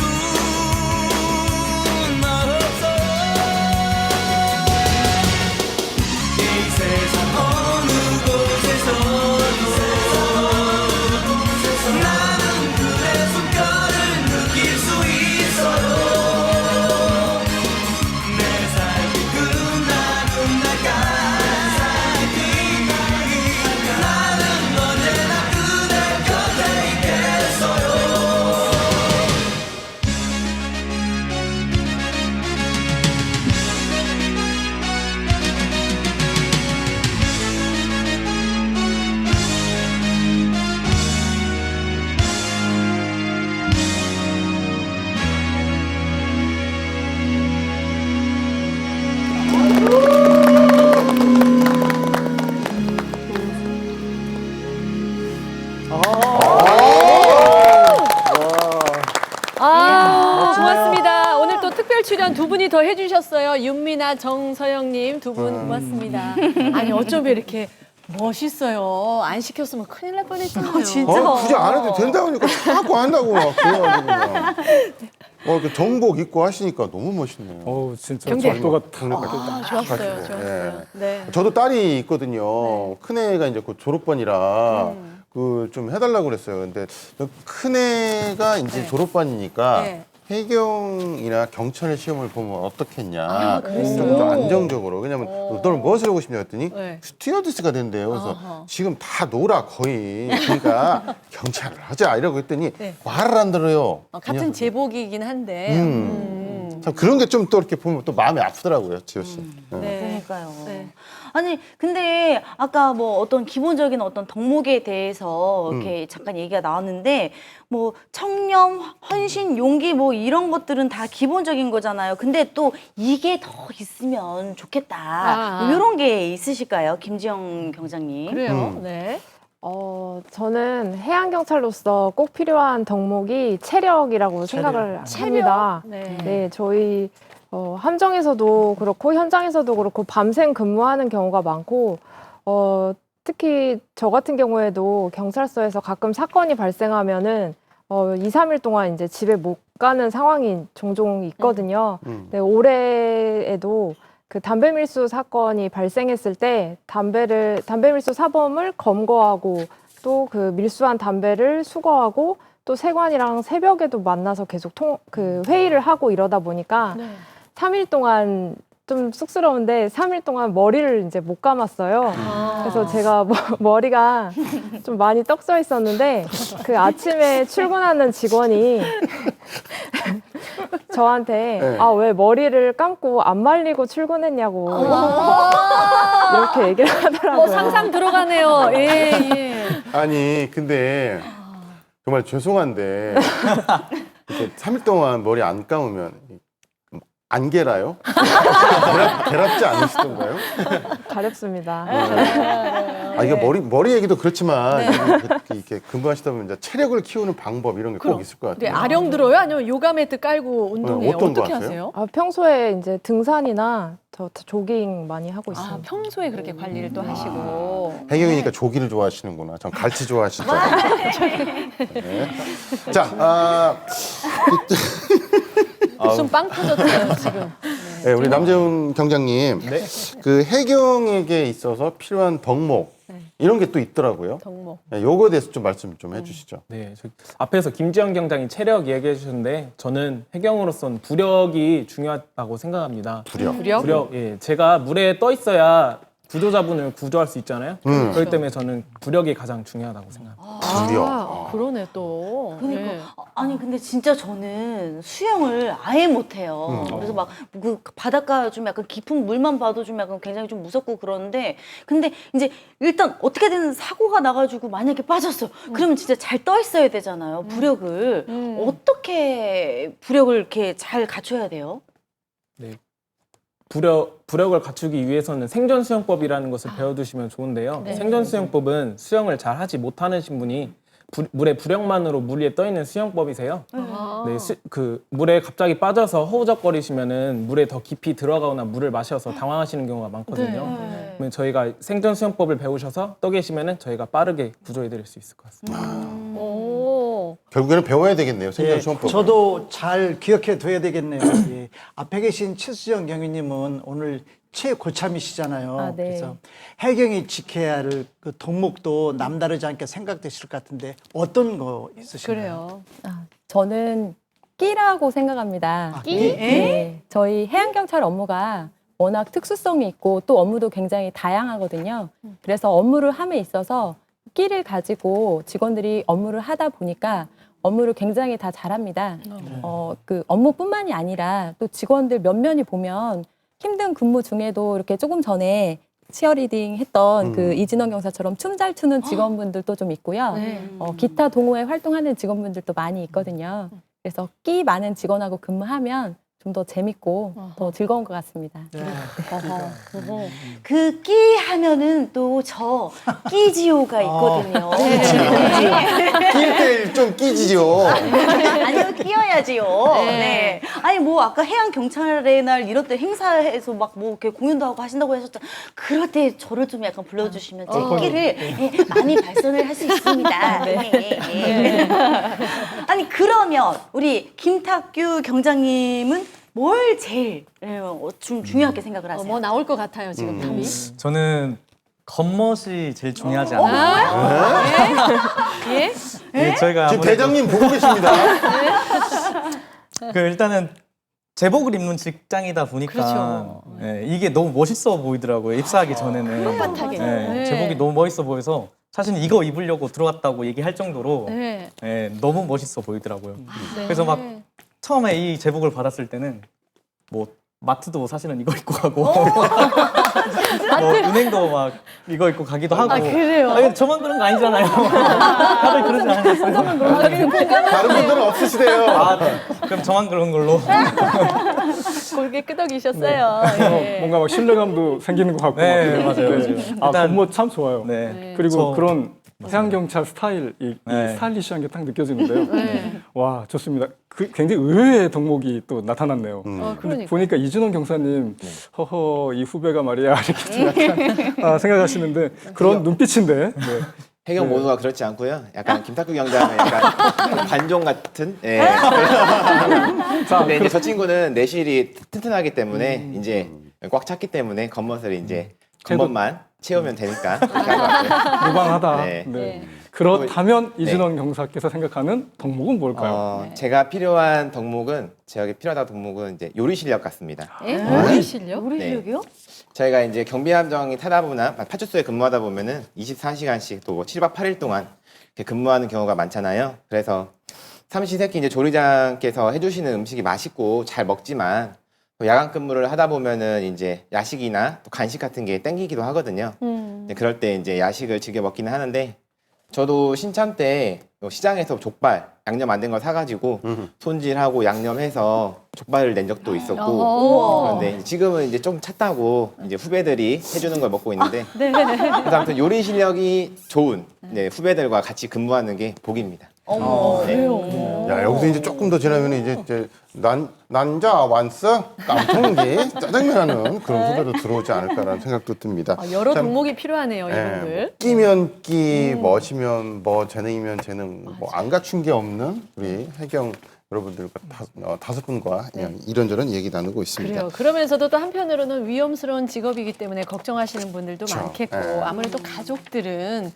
Speaker 1: 고맙습니다. 오늘 또 특별 출연 두 분이 더 해주셨어요. 윤미나, 정서영님 두 분 고맙습니다. 아니 어쩜 이렇게 멋있어요. 안 시켰으면 큰일 날 뻔했잖아요.
Speaker 3: 진짜.
Speaker 2: 굳이 안 해도 된다고 하니까 자꾸 한다고 막 그래가지고 막. 그 정복 입고 하시니까 너무 멋있네요.
Speaker 4: 어우 진짜
Speaker 1: 경제.
Speaker 4: 정도가
Speaker 1: 좋았어요. 좋았어요. 네.
Speaker 2: 저도 딸이 있거든요. 큰애가 이제 곧 졸업반이라 그 좀 해달라고 그랬어요. 근데 큰애가 이제 졸업반이니까
Speaker 1: 네.
Speaker 2: 해경이나 경찰 시험을 보면 어떻겠냐.
Speaker 1: 그랬어요?
Speaker 2: 좀 너안정적으로. 왜냐면 너는 무엇을 하고 싶냐 했더니
Speaker 1: 네.
Speaker 2: 스튜어디스가 된대요. 그래서
Speaker 1: 아하.
Speaker 2: 지금 다 놀아 거의. 그러니까 경찰을 하자 이러고 했더니
Speaker 1: 네.
Speaker 2: 말을 안 들어요.
Speaker 1: 같은 제복이긴 한데.
Speaker 2: 참 그런 게 좀 또 이렇게 보면 또 마음이 아프더라고요, 지호 씨.
Speaker 1: 네.
Speaker 3: 그러니까요.
Speaker 1: 네.
Speaker 3: 아니 근데 아까 뭐 어떤 기본적인 어떤 덕목에 대해서 이렇게 잠깐 얘기가 나왔는데 뭐 청렴, 헌신, 용기 뭐 이런 것들은 다 기본적인 거잖아요. 근데 또 이게 더 있으면 좋겠다. 뭐 이런 게 있으실까요, 김지영 경장님?
Speaker 1: 그래요. 네.
Speaker 7: 저는 해양경찰로서 꼭 필요한 덕목이 체력이라고 생각을 합니다.
Speaker 1: 네.
Speaker 7: 네, 저희 함정에서도 그렇고 현장에서도 그렇고 밤샘 근무하는 경우가 많고 특히 저 같은 경우에도 경찰서에서 가끔 사건이 발생하면은 2, 3일 동안 이제 집에 못 가는 상황이 종종 있거든요. 네, 올해에도 그 담배 밀수 사건이 발생했을 때 담배 밀수 사범을 검거하고 또 그 밀수한 담배를 수거하고 또 세관이랑 새벽에도 만나서 계속 회의를 하고 이러다 보니까 3일 동안 좀 쑥스러운데 3일 동안 머리를 이제 못 감았어요. 그래서 제가 머리가 좀 많이 떡져 있었는데 그 아침에 출근하는 직원이 저한테 왜 머리를 감고 안 말리고 출근했냐고 이렇게 얘기를 하더라고요.
Speaker 1: 상상 들어가네요. 예, 예.
Speaker 2: 아니 근데 정말 죄송한데 이렇게 3일 동안 머리 안 감으면 안 개라요? 개랍지 않으시던가요?
Speaker 7: 가렵습니다.
Speaker 2: 이게 머리 얘기도 그렇지만 이렇게 근무하시다 보면 이제 체력을 키우는 방법 이런 게 꼭 있을 것 같아요.
Speaker 1: 아령 들어요? 아니면 요가 매트 깔고 운동해요?
Speaker 2: 어떤 거
Speaker 1: 어떻게
Speaker 2: 하세요?
Speaker 1: 하세요?
Speaker 7: 평소에 이제 등산이나 조깅 많이 하고 있습니다.
Speaker 1: 평소에 그렇게 관리를 또 하시고.
Speaker 2: 해경이니까 조기를 좋아하시는구나. 전 갈치 좋아하시잖아요. 네. 자,
Speaker 1: 무슨 빵 터졌어요 지금.
Speaker 2: 네, 우리 남재훈 경장님, 그 해경에게 있어서 필요한 덕목 이런 게 또 있더라고요.
Speaker 1: 덕목.
Speaker 2: 네, 요거에 대해서 좀 말씀 좀 해주시죠.
Speaker 9: 네, 앞에서 김지영 경장이 체력 얘기해 주셨는데 저는 해경으로서는 부력이 중요하다고 생각합니다.
Speaker 2: 부력?
Speaker 9: 예, 제가 물에 떠 있어야 구조자분을 구조할 수 있잖아요. 그렇기 때문에 저는 부력이 가장 중요하다고 생각합니다.
Speaker 2: 부력.
Speaker 1: 그러네 또.
Speaker 3: 그러니까
Speaker 1: 네.
Speaker 3: 아니 근데 진짜 저는 수영을 아예 못해요. 그래서 막 그 바닷가 좀 약간 깊은 물만 봐도 좀 약간 굉장히 좀 무섭고 그러는데 근데 이제 일단 어떻게든 사고가 나가지고 만약에 빠졌어. 그러면 진짜 잘 떠 있어야 되잖아요. 부력을 어떻게 부력을 이렇게 잘 갖춰야 돼요?
Speaker 9: 네. 부력을 갖추기 위해서는 생존 수영법이라는 것을 배워두시면 좋은데요.
Speaker 1: 네.
Speaker 9: 생존 수영법은 수영을 잘 하지 못하는 분이 물의 부력만으로 물 위에 떠 있는 수영법이세요. 네, 그 물에 갑자기 빠져서 허우적거리시면은 물에 더 깊이 들어가거나 물을 마셔서 당황하시는 경우가 많거든요. 그러면 저희가 생존 수영법을 배우셔서 떠 계시면은 저희가 빠르게 구조해드릴 수 있을 것 같습니다.
Speaker 1: 오.
Speaker 2: 결국에는 배워야 되겠네요. 생존
Speaker 5: 예,
Speaker 2: 수영법.
Speaker 5: 저도 잘 기억해 둬야 되겠네요. 예. 앞에 계신 최수정 경위님은 오늘 최고참이시잖아요.
Speaker 10: 아, 네.
Speaker 5: 그래서 해경이 지켜야 할 그 덕목도 남다르지 않게 생각되실 것 같은데 어떤 거 있으신가요?
Speaker 1: 그래요.
Speaker 10: 저는 끼라고 생각합니다.
Speaker 1: 끼?
Speaker 10: 네. 저희 해양경찰 업무가 워낙 특수성이 있고 또 업무도 굉장히 다양하거든요. 그래서 업무를 함에 있어서 끼를 가지고 직원들이 업무를 하다 보니까 업무를 굉장히 다 잘합니다. 그 업무뿐만이 아니라 또 직원들 면면이 보면 힘든 근무 중에도 이렇게 조금 전에 치어리딩 했던 그 이진원 경사처럼 춤 잘 추는 직원분들도 좀 있고요.
Speaker 1: 네.
Speaker 10: 기타 동호회 활동하는 직원분들도 많이 있거든요. 그래서 끼 많은 직원하고 근무하면 좀 더 재밌고 더 즐거운 것 같습니다.
Speaker 3: 그 끼 하면은 또 저 끼지요가 있거든요.
Speaker 2: 낄 때 좀 끼지죠.
Speaker 3: 아니요, 끼어야지요. 네. 아니 뭐 아까 해양 경찰의 날 이럴 때 행사에서 막 뭐 이렇게 공연도 하고 하신다고 하셨잖아요. 그럴 때 저를 좀 약간 불러주시면 제 끼를 많이 발산을 할 수 있습니다. 네. 아니 그러면 우리 김탁규 경장님은 뭘 제일 좀 중요하게 생각을 하세요?
Speaker 1: 뭐 나올 것 같아요 지금 답이.
Speaker 8: 저는 겉멋이 제일 중요하지 않나.
Speaker 1: 예?
Speaker 8: 네, 저희가
Speaker 2: 지금
Speaker 8: 아무래도
Speaker 2: 대장님 보고 계십니다.
Speaker 8: 그 일단은 제복을 입는 직장이다 보니까
Speaker 1: 그렇죠.
Speaker 8: 예, 이게 너무 멋있어 보이더라고요. 입사하기 전에는.
Speaker 1: 빳빳하게.
Speaker 8: 예,
Speaker 1: 네.
Speaker 8: 제복이 너무 멋있어 보여서 사실 이거 입으려고 들어왔다고 얘기할 정도로
Speaker 1: 네.
Speaker 8: 예, 너무 멋있어 보이더라고요.
Speaker 1: 네.
Speaker 8: 그래서 막 처음에 이 제복을 받았을 때는 뭐 마트도 사실은 이거 입고 가고 뭐 은행도 막 이거 입고 가기도 하고.
Speaker 1: 그래요?
Speaker 8: 아니, 저만 그런 거 아니잖아요. 다들 그러지 않았어요.
Speaker 2: 다른 분들은 없으시대요.
Speaker 8: 아, 그럼 저만 그런 걸로.
Speaker 1: 골게 끄덕이셨어요. 예.
Speaker 4: 뭔가 막 신뢰감도 생기는 것 같고.
Speaker 8: 네, 맞아요. 맞아요.
Speaker 4: 아,
Speaker 8: 일단-
Speaker 4: 겉멋 참 좋아요.
Speaker 8: 네.
Speaker 4: 그리고
Speaker 8: 저-
Speaker 4: 그런 해양경찰 스타일, 이
Speaker 8: 네.
Speaker 4: 스타일리시한 게 딱 느껴지는데요.
Speaker 1: 네.
Speaker 4: 와, 좋습니다. 굉장히 의외의 덕목이 또 나타났네요. 근데
Speaker 1: 그러니까.
Speaker 4: 보니까 이진원 경사님, 허허, 이 후배가 말이야, 이렇게 좀 약간 생각하시는데 그런 눈빛인데. 네.
Speaker 6: 해경 모두가 그렇지 않고요. 약간 김탁규 경장은 약간 관종 같은. 예. 근데 이제 저 친구는 내실이 튼튼하기 때문에 이제 꽉 찼기 때문에 겉멋을 이제 겉멋만 채우면 되니까 이렇게 한 것 같아요.
Speaker 4: 무방하다.
Speaker 6: 네.
Speaker 4: 네. 그렇다면 이진원 경사께서 생각하는 덕목은 뭘까요?
Speaker 6: 제가 필요한 덕목은 제가 필요하다 덕목은 이제 요리 실력 같습니다.
Speaker 1: 요리 실력?
Speaker 3: 우리
Speaker 6: 네.
Speaker 3: 실력이요?
Speaker 6: 저희가 이제 경비함정이 타다 보나 파출소에 근무하다 보면은 24시간씩 또 7박 8일 동안 이렇게 근무하는 경우가 많잖아요. 그래서 삼시세끼 이제 조리장께서 해주시는 음식이 맛있고 잘 먹지만 또 야간 근무를 하다 보면은 이제 야식이나 또 간식 같은 게 땡기기도 하거든요. 네, 그럴 때 이제 야식을 즐겨 먹기는 하는데 저도 신참 때 시장에서 족발 양념 안 된 거 사가지고 손질하고 양념해서 족발을 낸 적도 있었고 그런데 지금은 이제 좀 찼다고 이제 후배들이 해주는 걸 먹고 있는데 그래서 아무튼 요리 실력이 좋은 후배들과 같이 근무하는 게 복입니다.
Speaker 2: 야, 여기서 이제 조금 더 지나면 이제 난자 완성 깜통기 짜장면하는 그런 후배도 들어오지 않을까라는 생각도 듭니다.
Speaker 1: 여러
Speaker 2: 참,
Speaker 1: 덕목이 필요하네요 이분들.
Speaker 2: 끼면 끼, 멋이면 뭐, 재능이면 재능, 뭐 안 갖춘 게 없는 우리 해경 여러분들과 다섯 분과 그냥 이런저런 얘기 나누고 있습니다.
Speaker 1: 그래요. 그러면서도 또 한편으로는 위험스러운 직업이기 때문에 걱정하시는 분들도
Speaker 2: 그렇죠.
Speaker 1: 많겠고
Speaker 2: 네.
Speaker 1: 아무래도 가족들은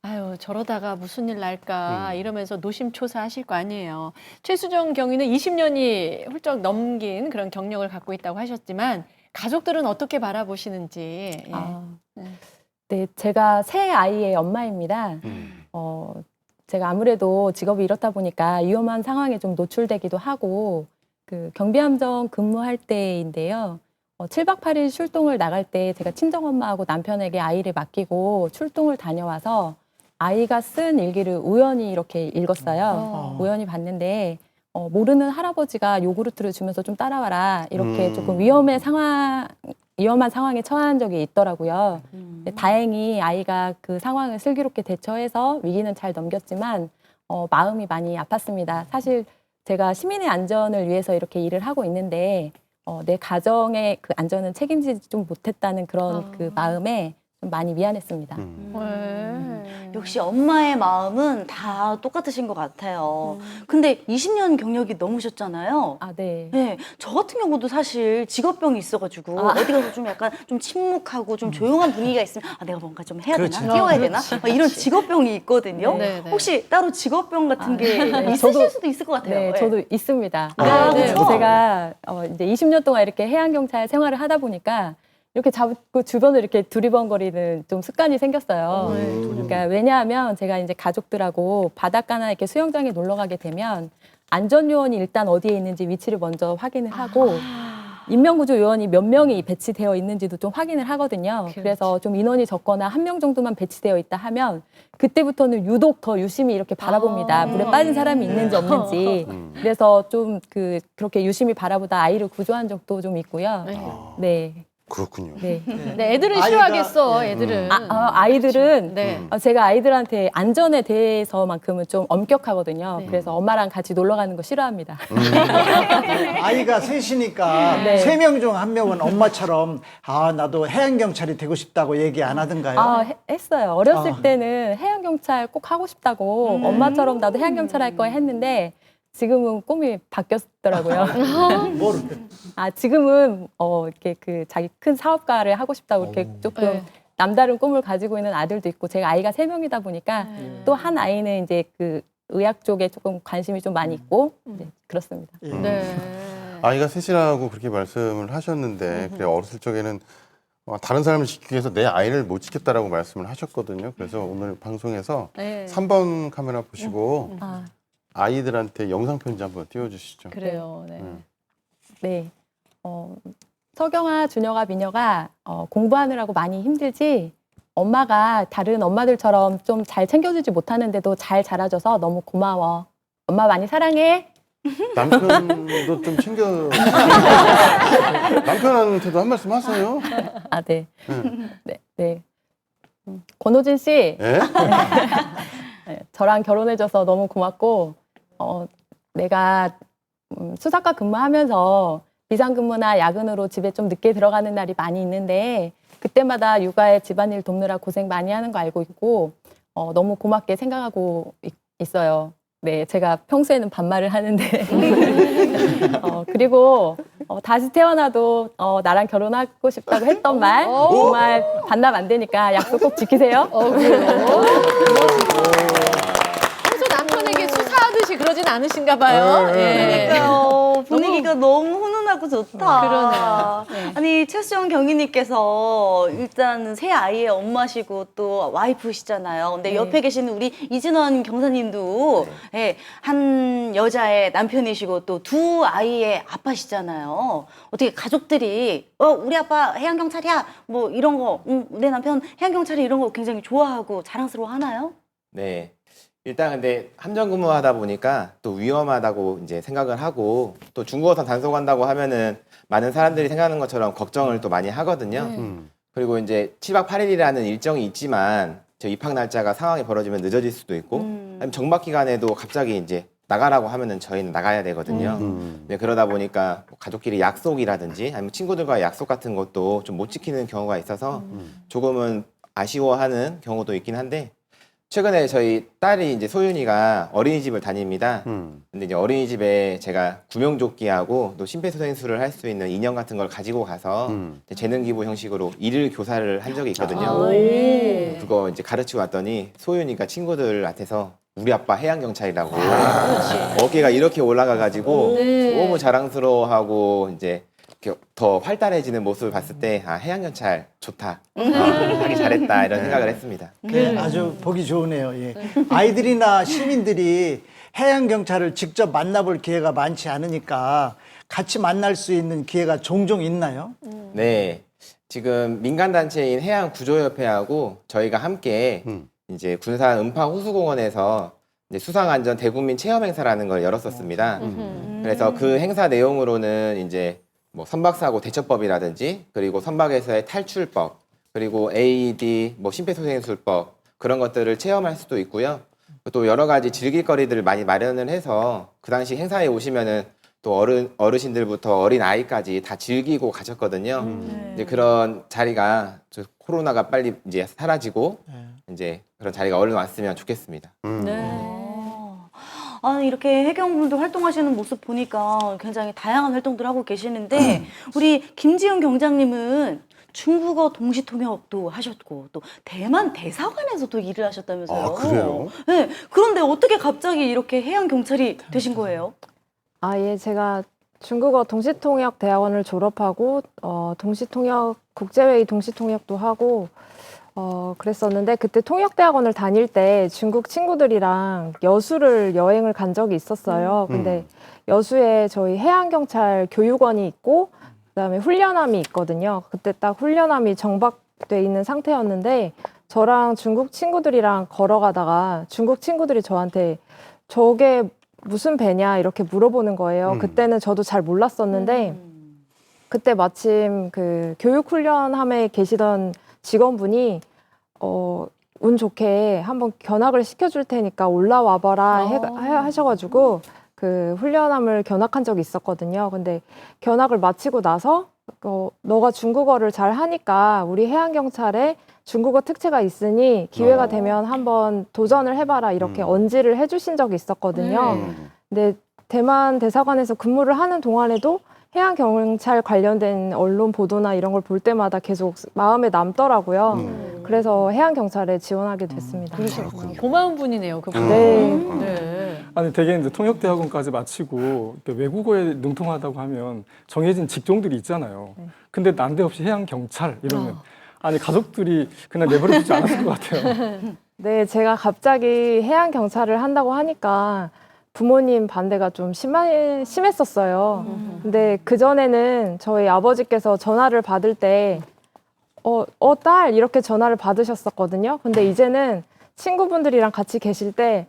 Speaker 1: 아유 저러다가 무슨 일 날까 이러면서 노심초사하실 거 아니에요. 최수정 경위는 20년이 훌쩍 넘긴 그런 경력을 갖고 있다고 하셨지만 가족들은 어떻게 바라보시는지. 예.
Speaker 10: 네, 제가 새 아이의 엄마입니다. 제가 아무래도 직업이 이렇다 보니까 위험한 상황에 좀 노출되기도 하고 그 경비함정 근무할 때인데요. 7박 8일 출동을 나갈 때 제가 친정엄마하고 남편에게 아이를 맡기고 출동을 다녀와서 아이가 쓴 일기를 우연히 이렇게 읽었어요. 우연히 봤는데 모르는 할아버지가 요구르트를 주면서 좀 따라와라 이렇게 조금 위험한 상황에 처한 적이 있더라고요. 다행히 아이가 그 상황을 슬기롭게 대처해서 위기는 잘 넘겼지만 마음이 많이 아팠습니다. 사실 제가 시민의 안전을 위해서 이렇게 일을 하고 있는데 내 가정의 그 안전은 책임지지 좀 못했다는 그런 그 마음에 좀 많이 미안했습니다.
Speaker 3: 역시 엄마의 마음은 다 똑같으신 것 같아요. 근데 20년 경력이 넘으셨잖아요.
Speaker 10: 아, 네.
Speaker 3: 네, 저 같은 경우도 사실 직업병이 있어가지고 어디 가서 좀 약간 좀 침묵하고 좀 조용한 분위기가 있으면 내가 뭔가 좀 해야
Speaker 5: 그렇죠.
Speaker 3: 되나? 깨워야 되나? 막 이런 직업병이 있거든요.
Speaker 1: 네, 네.
Speaker 3: 혹시 따로 직업병 같은 게 있으실 수도 있을 것 같아요.
Speaker 10: 네,
Speaker 3: 네.
Speaker 10: 저도 있습니다.
Speaker 3: 네.
Speaker 10: 제가 이제 20년 동안 이렇게 해양경찰 생활을 하다 보니까 이렇게 자꾸 주변을 이렇게 두리번거리는 좀 습관이 생겼어요. 그러니까 왜냐하면 제가 이제 가족들하고 바닷가나 이렇게 수영장에 놀러 가게 되면 안전요원이 일단 어디에 있는지 위치를 먼저 확인을 하고 인명구조 요원이 몇 명이 배치되어 있는지도 좀 확인을 하거든요. 그래서 좀 인원이 적거나 한 명 정도만 배치되어 있다 하면 그때부터는 유독 더 유심히 이렇게 바라봅니다. 물에 빠진 사람이 있는지 없는지. 그래서 좀 그렇게 유심히 바라보다 아이를 구조한 적도 좀 있고요. 네.
Speaker 2: 그렇군요.
Speaker 10: 네.
Speaker 1: 네, 애들은
Speaker 5: 아이가-
Speaker 1: 싫어하겠어, 애들은.
Speaker 10: 아이들은
Speaker 1: 네.
Speaker 10: 제가 아이들한테 안전에 대해서만큼은 좀 엄격하거든요. 그래서 엄마랑 같이 놀러 가는 거 싫어합니다.
Speaker 5: 아이가 셋이니까
Speaker 10: 네.
Speaker 5: 3명 중 1명은 엄마처럼 나도 해양경찰이 되고 싶다고 얘기 안 하던가요?
Speaker 10: 했어요. 어렸을 때는 해양경찰 꼭 하고 싶다고 엄마처럼 나도 해양경찰 할 거야 했는데 지금은 꿈이 바뀌었더라고요.
Speaker 5: 뭐를?
Speaker 10: 지금은 이렇게 자기 큰 사업가를 하고 싶다고 이렇게 조금
Speaker 1: 네.
Speaker 10: 남다른 꿈을 가지고 있는 아들도 있고 제가 아이가 3명이다 보니까 또 한 아이는 이제 의학 쪽에 조금 관심이 좀 많이 있고 네, 그렇습니다.
Speaker 5: 예.
Speaker 1: 네.
Speaker 2: 아이가 셋이라고 그렇게 말씀을 하셨는데 그래 어렸을 적에는 다른 사람을 지키기 위해서 내 아이를 못 지켰다라고 말씀을 하셨거든요. 그래서 오늘 방송에서
Speaker 1: 네.
Speaker 2: 3번 카메라 보시고
Speaker 10: 아,
Speaker 2: 아이들한테 영상 편지 한번 띄워주시죠.
Speaker 1: 그래요. 네.
Speaker 10: 네. 석영아, 준혁아, 민혁아 공부하느라고 많이 힘들지? 엄마가 다른 엄마들처럼 좀 잘 챙겨주지 못하는데도 잘 자라줘서 너무 고마워. 엄마 많이 사랑해.
Speaker 2: 남편도 좀 챙겨. 남편한테도 한 말씀 하세요.
Speaker 10: 아, 네. 네. 권호진 씨,
Speaker 2: 예?
Speaker 10: 네, 저랑 결혼해줘서 너무 고맙고, 내가 수사과 근무하면서 비상근무나 야근으로 집에 좀 늦게 들어가는 날이 많이 있는데, 그때마다 육아에 집안일 돕느라 고생 많이 하는 거 알고 있고, 너무 고맙게 생각하고 있어요. 네, 제가 평소에는 반말을 하는데. 그리고 다시 태어나도 나랑 결혼하고 싶다고 했던 말, 정말 반납 안 되니까 약속 꼭 지키세요.
Speaker 1: 그래요? 평소 남편에게 수사하듯이 그러진 않으신가 봐요. 예.
Speaker 3: 그러니까요. 분위기가 너무 훈훈하고 좋다.
Speaker 1: 그러네요. 네.
Speaker 3: 아니, 최수영 경위님께서 일단 새 아이의 엄마시고 또 와이프시잖아요. 근데 옆에 계시는 우리 이진원 경사님도 한 여자의 남편이시고 또 두 아이의 아빠시잖아요. 어떻게 가족들이 우리 아빠 해양경찰이야 뭐 이런 거, 내 남편 해양경찰이 이런 거 굉장히 좋아하고 자랑스러워하나요?
Speaker 6: 네. 일단 근데 함정 근무하다 보니까 또 위험하다고 이제 생각을 하고 또 중국어선 단속한다고 하면은 많은 사람들이 생각하는 것처럼 걱정을 또 많이 하거든요. 그리고 이제 7박 8일이라는 일정이 있지만 저 입학 날짜가 상황이 벌어지면 늦어질 수도 있고 아니면 정박 기간에도 갑자기 이제 나가라고 하면은 저희는 나가야 되거든요. 네, 그러다 보니까 뭐 가족끼리 약속이라든지 아니면 친구들과의 약속 같은 것도 좀 못 지키는 경우가 있어서 조금은 아쉬워하는 경우도 있긴 한데 최근에 저희 딸이 이제 소윤이가 어린이집을 다닙니다. 근데 이제 어린이집에 제가 구명조끼하고 또 심폐소생술을 할 수 있는 인형 같은 걸 가지고 가서 이제 재능 기부 형식으로 일일 교사를 한 적이 있거든요. 그거 이제 가르치고 왔더니 소윤이가 친구들한테서 우리 아빠 해양경찰이라고 어깨가 이렇게 올라가가지고 너무 자랑스러워하고 이제 이렇게 더 활달해지는 모습을 봤을 때 해양경찰 좋다, 하기 잘했다 이런 생각을 했습니다.
Speaker 5: 네, 아주 보기 좋으네요. 예. 아이들이나 시민들이 해양경찰을 직접 만나볼 기회가 많지 않으니까 같이 만날 수 있는 기회가 종종 있나요?
Speaker 6: 네, 지금 민간단체인 해양구조협회하고 저희가 함께 이제 군산 음파 호수공원에서 이제 수상안전 대국민 체험 행사라는 걸 열었었습니다. 그래서 그 행사 내용으로는 이제 뭐 선박사고 대처법이라든지 그리고 선박에서의 탈출법 그리고 AED 뭐 심폐소생술법 그런 것들을 체험할 수도 있고요. 또 여러 가지 즐길거리들을 많이 마련을 해서 그 당시 행사에 오시면은 또 어르신들부터 어린 아이까지 다 즐기고 가셨거든요. 이제 그런 자리가 코로나가 빨리 이제 사라지고 이제 그런 자리가 얼른 왔으면 좋겠습니다.
Speaker 3: 아, 이렇게 해경분들 활동하시는 모습 보니까 굉장히 다양한 활동들 하고 계시는데 우리 김지훈 경장님은 중국어 동시통역도 하셨고 또 대만 대사관에서도 일을 하셨다면서요.
Speaker 2: 아, 그래요?
Speaker 3: 네. 그런데 어떻게 갑자기 이렇게 해양 경찰이 되신 거예요?
Speaker 7: 예, 제가 중국어 동시통역 대학원을 졸업하고 동시통역 국제회의 동시통역도 하고 그랬었는데 그때 통역대학원을 다닐 때 중국 친구들이랑 여수를 여행을 간 적이 있었어요. 근데 여수에 저희 해양경찰 교육원이 있고 그다음에 훈련함이 있거든요. 그때 딱 훈련함이 정박돼 있는 상태였는데 저랑 중국 친구들이랑 걸어가다가 중국 친구들이 저한테 저게 무슨 배냐 이렇게 물어보는 거예요. 그때는 저도 잘 몰랐었는데 그때 마침 그 교육훈련함에 계시던 직원분이 운 좋게 한번 견학을 시켜줄 테니까 올라와 봐라 하셔가지고 그 훈련함을 견학한 적이 있었거든요. 근데 견학을 마치고 나서 너가 중국어를 잘 하니까 우리 해양경찰에 중국어 특채가 있으니 기회가 되면 한번 도전을 해봐라 이렇게 언지를 해주신 적이 있었거든요. 근데 대만 대사관에서 근무를 하는 동안에도 해양경찰 관련된 언론 보도나 이런 걸 볼 때마다 계속 마음에 남더라고요. 그래서 해양경찰에 지원하게 됐습니다.
Speaker 1: 고마운 분이네요, 그분.
Speaker 7: 네.
Speaker 4: 아니 되게 이제 통역대학원까지 마치고 이렇게 외국어에 능통하다고 하면 정해진 직종들이 있잖아요. 근데 난데없이 해양경찰 이러면 아니 가족들이 그냥 내버려 두지 않았을 것 같아요.
Speaker 7: 네, 제가 갑자기 해양경찰을 한다고 하니까 부모님 반대가 좀 심했었어요. 근데 그전에는 저희 아버지께서 전화를 받을 때 딸 이렇게 전화를 받으셨었거든요. 근데 이제는 친구분들이랑 같이 계실 때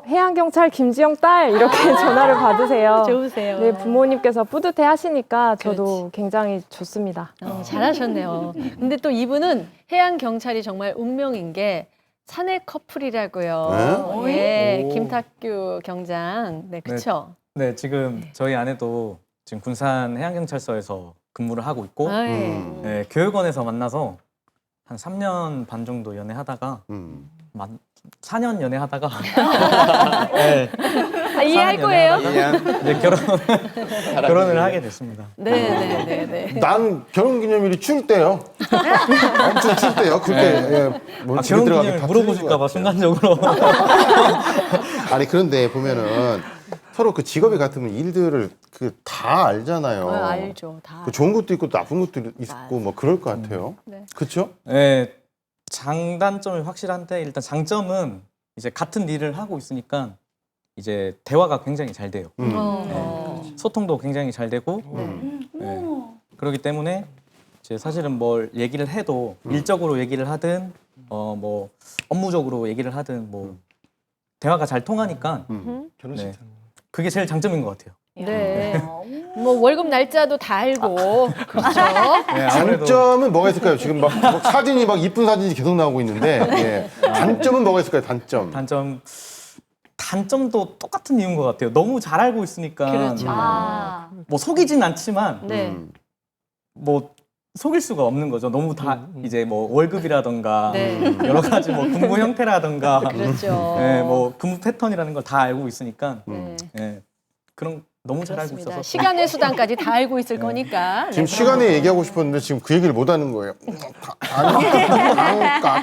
Speaker 7: 해양경찰 김지영 딸 이렇게 전화를 받으세요.
Speaker 1: 좋으세요.
Speaker 7: 네, 부모님께서 뿌듯해 하시니까 저도 굉장히 좋습니다.
Speaker 1: 잘하셨네요. 근데 또 이분은 해양 경찰이 정말 운명인 게 사내 커플이라고요. 예, 김탁규 경장. 네, 그렇죠.
Speaker 8: 네, 지금 저희 아내도 지금 군산 해양경찰서에서 근무를 하고 있고 네, 교육원에서 만나서 한 3년 반 정도 연애하다가 4년 연애하다가 네,
Speaker 1: 이해할 거예요.
Speaker 8: 이제 결혼을 하게 됐습니다.
Speaker 1: 네.
Speaker 2: 난 결혼기념일이 추울 때요. 엄청 추울 때요. 그때 집에 들어가면
Speaker 8: 결혼기념일
Speaker 2: 다
Speaker 8: 물어보실까 봐 순간적으로.
Speaker 2: 아니 그런데 보면은 서로 그 직업이 같으면 일들을 다 알잖아요.
Speaker 1: 알죠, 다.
Speaker 2: 그 좋은 것도 있고 나쁜 것도 있고 뭐 그럴 것 같아요. 그렇죠?
Speaker 8: 네, 장단점이 확실한데 일단 장점은 이제 같은 일을 하고 있으니까 이제 대화가 굉장히 잘 돼요. 소통도 굉장히 잘 되고 그렇기 때문에 이제 사실은 뭘 얘기를 해도 일적으로 얘기를 하든 뭐 업무적으로 얘기를 하든 뭐 대화가 잘 통하니까
Speaker 4: 결혼식
Speaker 8: 그게 제일 장점인 것 같아요.
Speaker 1: 네. 뭐 월급 날짜도 다 알고. 그렇죠.
Speaker 8: 네, 아무래도
Speaker 2: 단점은 뭐가 있을까요? 지금 막 사진이 막 이쁜 사진이 계속 나오고 있는데 단점은 뭐가 있을까요?
Speaker 8: 단점도 똑같은 이유인 것 같아요. 너무 잘 알고 있으니까
Speaker 1: 그렇죠.
Speaker 8: 뭐 속이진 않지만
Speaker 1: 네.
Speaker 8: 뭐 속일 수가 없는 거죠. 너무 다 이제 뭐 월급이라던가
Speaker 1: 네.
Speaker 8: 여러 가지 뭐 근무 형태라던가
Speaker 1: 그렇죠.
Speaker 8: 뭐 근무 패턴이라는 걸 다 알고 있으니까 그런 너무 잘 알고
Speaker 1: 그렇습니다.
Speaker 8: 있어서
Speaker 1: 시간의 수단까지 다 알고 있을 거니까.
Speaker 2: 지금 시간에 얘기하고 싶었는데 지금 그 얘기를 못 하는 거예요.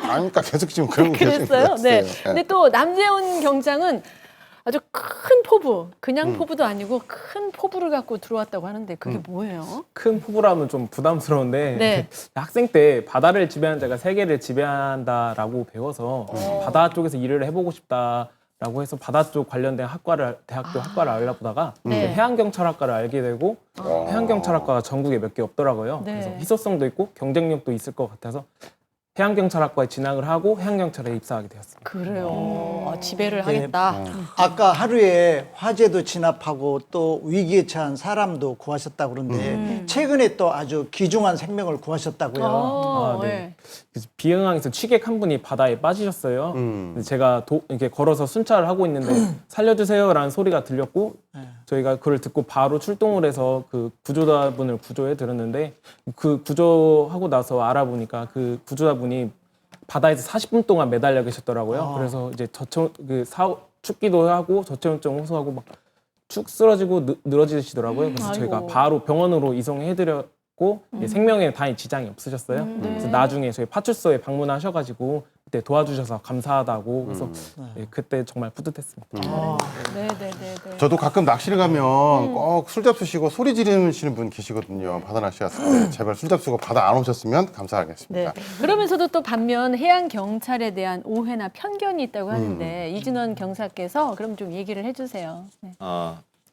Speaker 2: 아니까 계속 지금 그런 거 계속
Speaker 1: 그랬어요. 네.
Speaker 2: 있어요.
Speaker 1: 근데 또 남재훈 경장은 아주 큰 포부, 그냥 포부도 아니고 큰 포부를 갖고 들어왔다고 하는데 그게 뭐예요?
Speaker 9: 큰 포부라면 좀 부담스러운데
Speaker 1: 네.
Speaker 9: 학생 때 바다를 지배한 자가 세계를 지배한다라고 배워서 바다 쪽에서 일을 해보고 싶다라고 해서 바다 쪽 관련된 대학교 학과를 알아보다가
Speaker 1: 네.
Speaker 9: 해양경찰학과를 알게 되고 해양경찰학과가 전국에 몇 개 없더라고요.
Speaker 1: 네.
Speaker 9: 그래서 희소성도 있고 경쟁력도 있을 것 같아서 해양경찰학과에 진학을 하고 해양경찰에 입사하게 되었습니다.
Speaker 1: 그래요. 지배를
Speaker 5: 네.
Speaker 1: 하겠다.
Speaker 5: 아까 하루에 화재도 진압하고 또 위기에 처한 사람도 구하셨다고 그러는데 최근에 또 아주 귀중한 생명을 구하셨다고요.
Speaker 1: 어,
Speaker 9: 네.
Speaker 1: 네.
Speaker 9: 그래서 비행항에서 취객 한 분이 바다에 빠지셨어요. 근데 제가 이렇게 걸어서 순찰을 하고 있는데 살려주세요라는 소리가 들렸고 저희가 그걸 듣고 바로 출동을 해서 그 구조자분을 구조해 드렸는데 그 구조하고 나서 알아보니까 그 구조자분이 바다에서 40분 동안 매달려 계셨더라고요. 그래서 이제 춥기도 하고 저체온증 호소하고 막 축 쓰러지고 늘어지시더라고요. 그래서 저희가 바로 병원으로 이송해드렸고 생명에 다행히 지장이 없으셨어요. 그래서 나중에 저희 파출소에 방문하셔가지고 그때 도와주셔서 감사하다고 그래서 그때 정말 뿌듯했습니다.
Speaker 1: 네네네.
Speaker 2: 저도 가끔 낚시를 가면 꼭 술 잡수시고 소리 지르시는 분 계시거든요. 바다 낚시 갔을 때 제발 술 잡수고 바다 안 오셨으면 감사하겠습니다.
Speaker 1: 네. 그러면서도 또 반면 해양 경찰에 대한 오해나 편견이 있다고 하는데 이진원 경사께서 그럼 좀 얘기를 해주세요. 네.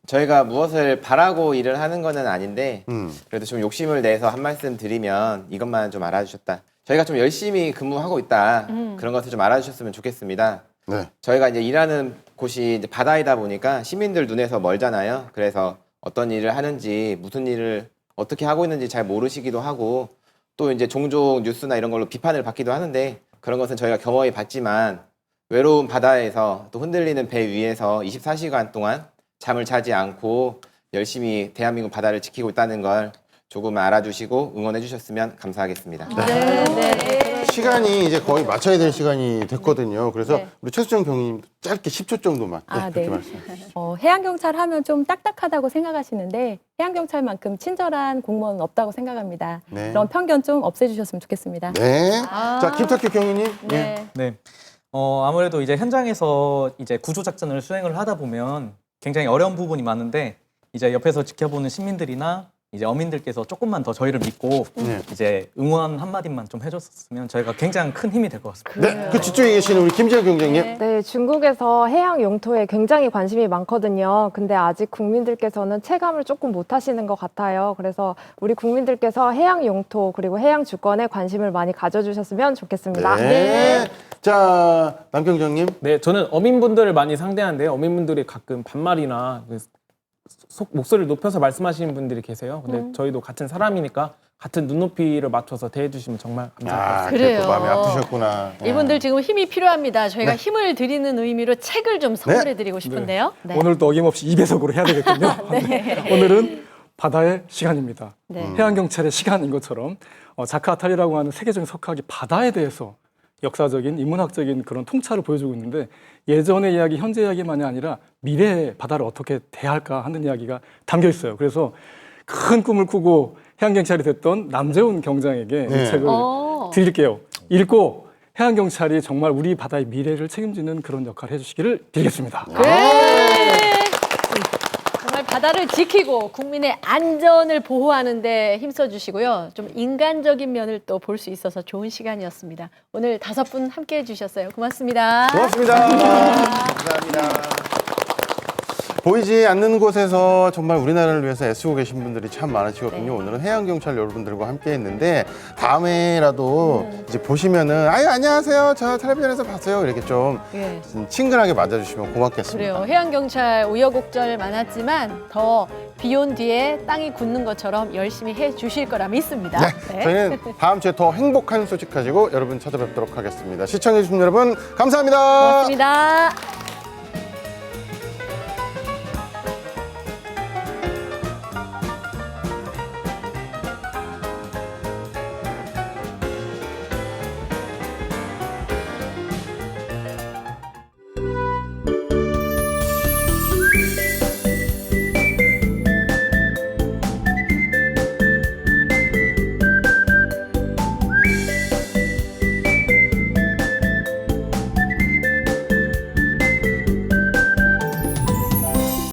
Speaker 6: 저희가 무엇을 바라고 일을 하는 거는 아닌데 그래도 좀 욕심을 내서 한 말씀 드리면 이것만 좀 알아주셨다. 저희가 좀 열심히 근무하고 있다. 그런 것을 좀 알아주셨으면 좋겠습니다.
Speaker 2: 네.
Speaker 6: 저희가 이제 일하는 곳이 이제 바다이다 보니까 시민들 눈에서 멀잖아요. 그래서 어떤 일을 하는지 무슨 일을 어떻게 하고 있는지 잘 모르시기도 하고 또 이제 종종 뉴스나 이런 걸로 비판을 받기도 하는데 그런 것은 저희가 경험해 봤지만 외로운 바다에서 또 흔들리는 배 위에서 24시간 동안 잠을 자지 않고 열심히 대한민국 바다를 지키고 있다는 걸 조금 알아주시고 응원해 주셨으면 감사하겠습니다.
Speaker 2: 시간이 이제 거의 맞춰야 될 시간이 됐거든요. 그래서
Speaker 1: 네.
Speaker 2: 우리 최수정 경님 짧게 10초 정도만 그렇게
Speaker 10: 네.
Speaker 2: 말씀해 주시죠.
Speaker 10: 해양경찰 하면 좀 딱딱하다고 생각하시는데 해양경찰만큼 친절한 공무원은 없다고 생각합니다.
Speaker 2: 네.
Speaker 10: 그런 편견 좀 없애주셨으면 좋겠습니다.
Speaker 2: 네. 자, 김탁규 경위님.
Speaker 1: 네.
Speaker 8: 네. 아무래도 이제 현장에서 이제 구조 작전을 수행을 하다 보면 굉장히 어려운 부분이 많은데 이제 옆에서 지켜보는 시민들이나 이제 어민들께서 조금만 더 저희를 믿고 이제 응원 한마디만 좀 해줬으면 저희가 굉장히 큰 힘이 될 것 같습니다.
Speaker 2: 네. 그 뒤쪽에 계시는 우리 김지현 경장님.
Speaker 7: 네, 중국에서 해양 용토에 굉장히 관심이 많거든요. 근데 아직 국민들께서는 체감을 조금 못 하시는 것 같아요. 그래서 우리 국민들께서 해양 용토 그리고 해양 주권에 관심을 많이 가져주셨으면 좋겠습니다.
Speaker 2: 네. 자, 남경장님.
Speaker 9: 네, 저는 어민분들을 많이 상대하는데요. 어민분들이 가끔 반말이나 목소리를 높여서 말씀하시는 분들이 계세요. 근데 저희도 같은 사람이니까 같은 눈높이를 맞춰서 대해주시면 정말 감사하겠습니다.
Speaker 2: 아,
Speaker 1: 그래요.
Speaker 2: 또 마음이 아프셨구나.
Speaker 1: 이분들 지금 힘이 필요합니다. 저희가 힘을 드리는 의미로 책을 좀 선물해드리고 싶은데요. 네.
Speaker 4: 오늘도 어김없이 2배속으로 해야 되겠군요. 오늘은 바다의 시간입니다.
Speaker 1: 네.
Speaker 4: 해양경찰의 시간인 것처럼 자카아탈이라고 하는 세계적인 석학이 바다에 대해서 역사적인, 인문학적인 그런 통찰을 보여주고 있는데 예전의 이야기, 현재 이야기만이 아니라 미래의 바다를 어떻게 대할까 하는 이야기가 담겨 있어요. 그래서 큰 꿈을 꾸고 해양경찰이 됐던 남재훈 경장에게 이 책을 드릴게요. 읽고 해양경찰이 정말 우리 바다의 미래를 책임지는 그런 역할을 해주시기를 빌겠습니다.
Speaker 1: 정말 바다를 지키고 국민의 안전을 보호하는 데 힘써주시고요. 좀 인간적인 면을 또 볼 수 있어서 좋은 시간이었습니다. 오늘 5분 함께해 주셨어요. 고맙습니다.
Speaker 2: 고맙습니다. 감사합니다. 보이지 않는 곳에서 정말 우리나라를 위해서 애쓰고 계신 분들이 참 많으시거든요. 오늘은 해양경찰 여러분들과 함께 했는데 다음에라도 이제 보시면은 아유 안녕하세요. 저 텔레비전에서 봤어요. 이렇게 좀 친근하게 맞아주시면 고맙겠습니다.
Speaker 1: 그래요. 해양경찰 우여곡절 많았지만 더 비 온 뒤에 땅이 굳는 것처럼 열심히 해 주실 거라 믿습니다. 네.
Speaker 2: 저희는 다음 주에 더 행복한 소식 가지고 여러분 찾아뵙도록 하겠습니다. 시청해주신 여러분 감사합니다.
Speaker 1: 고맙습니다.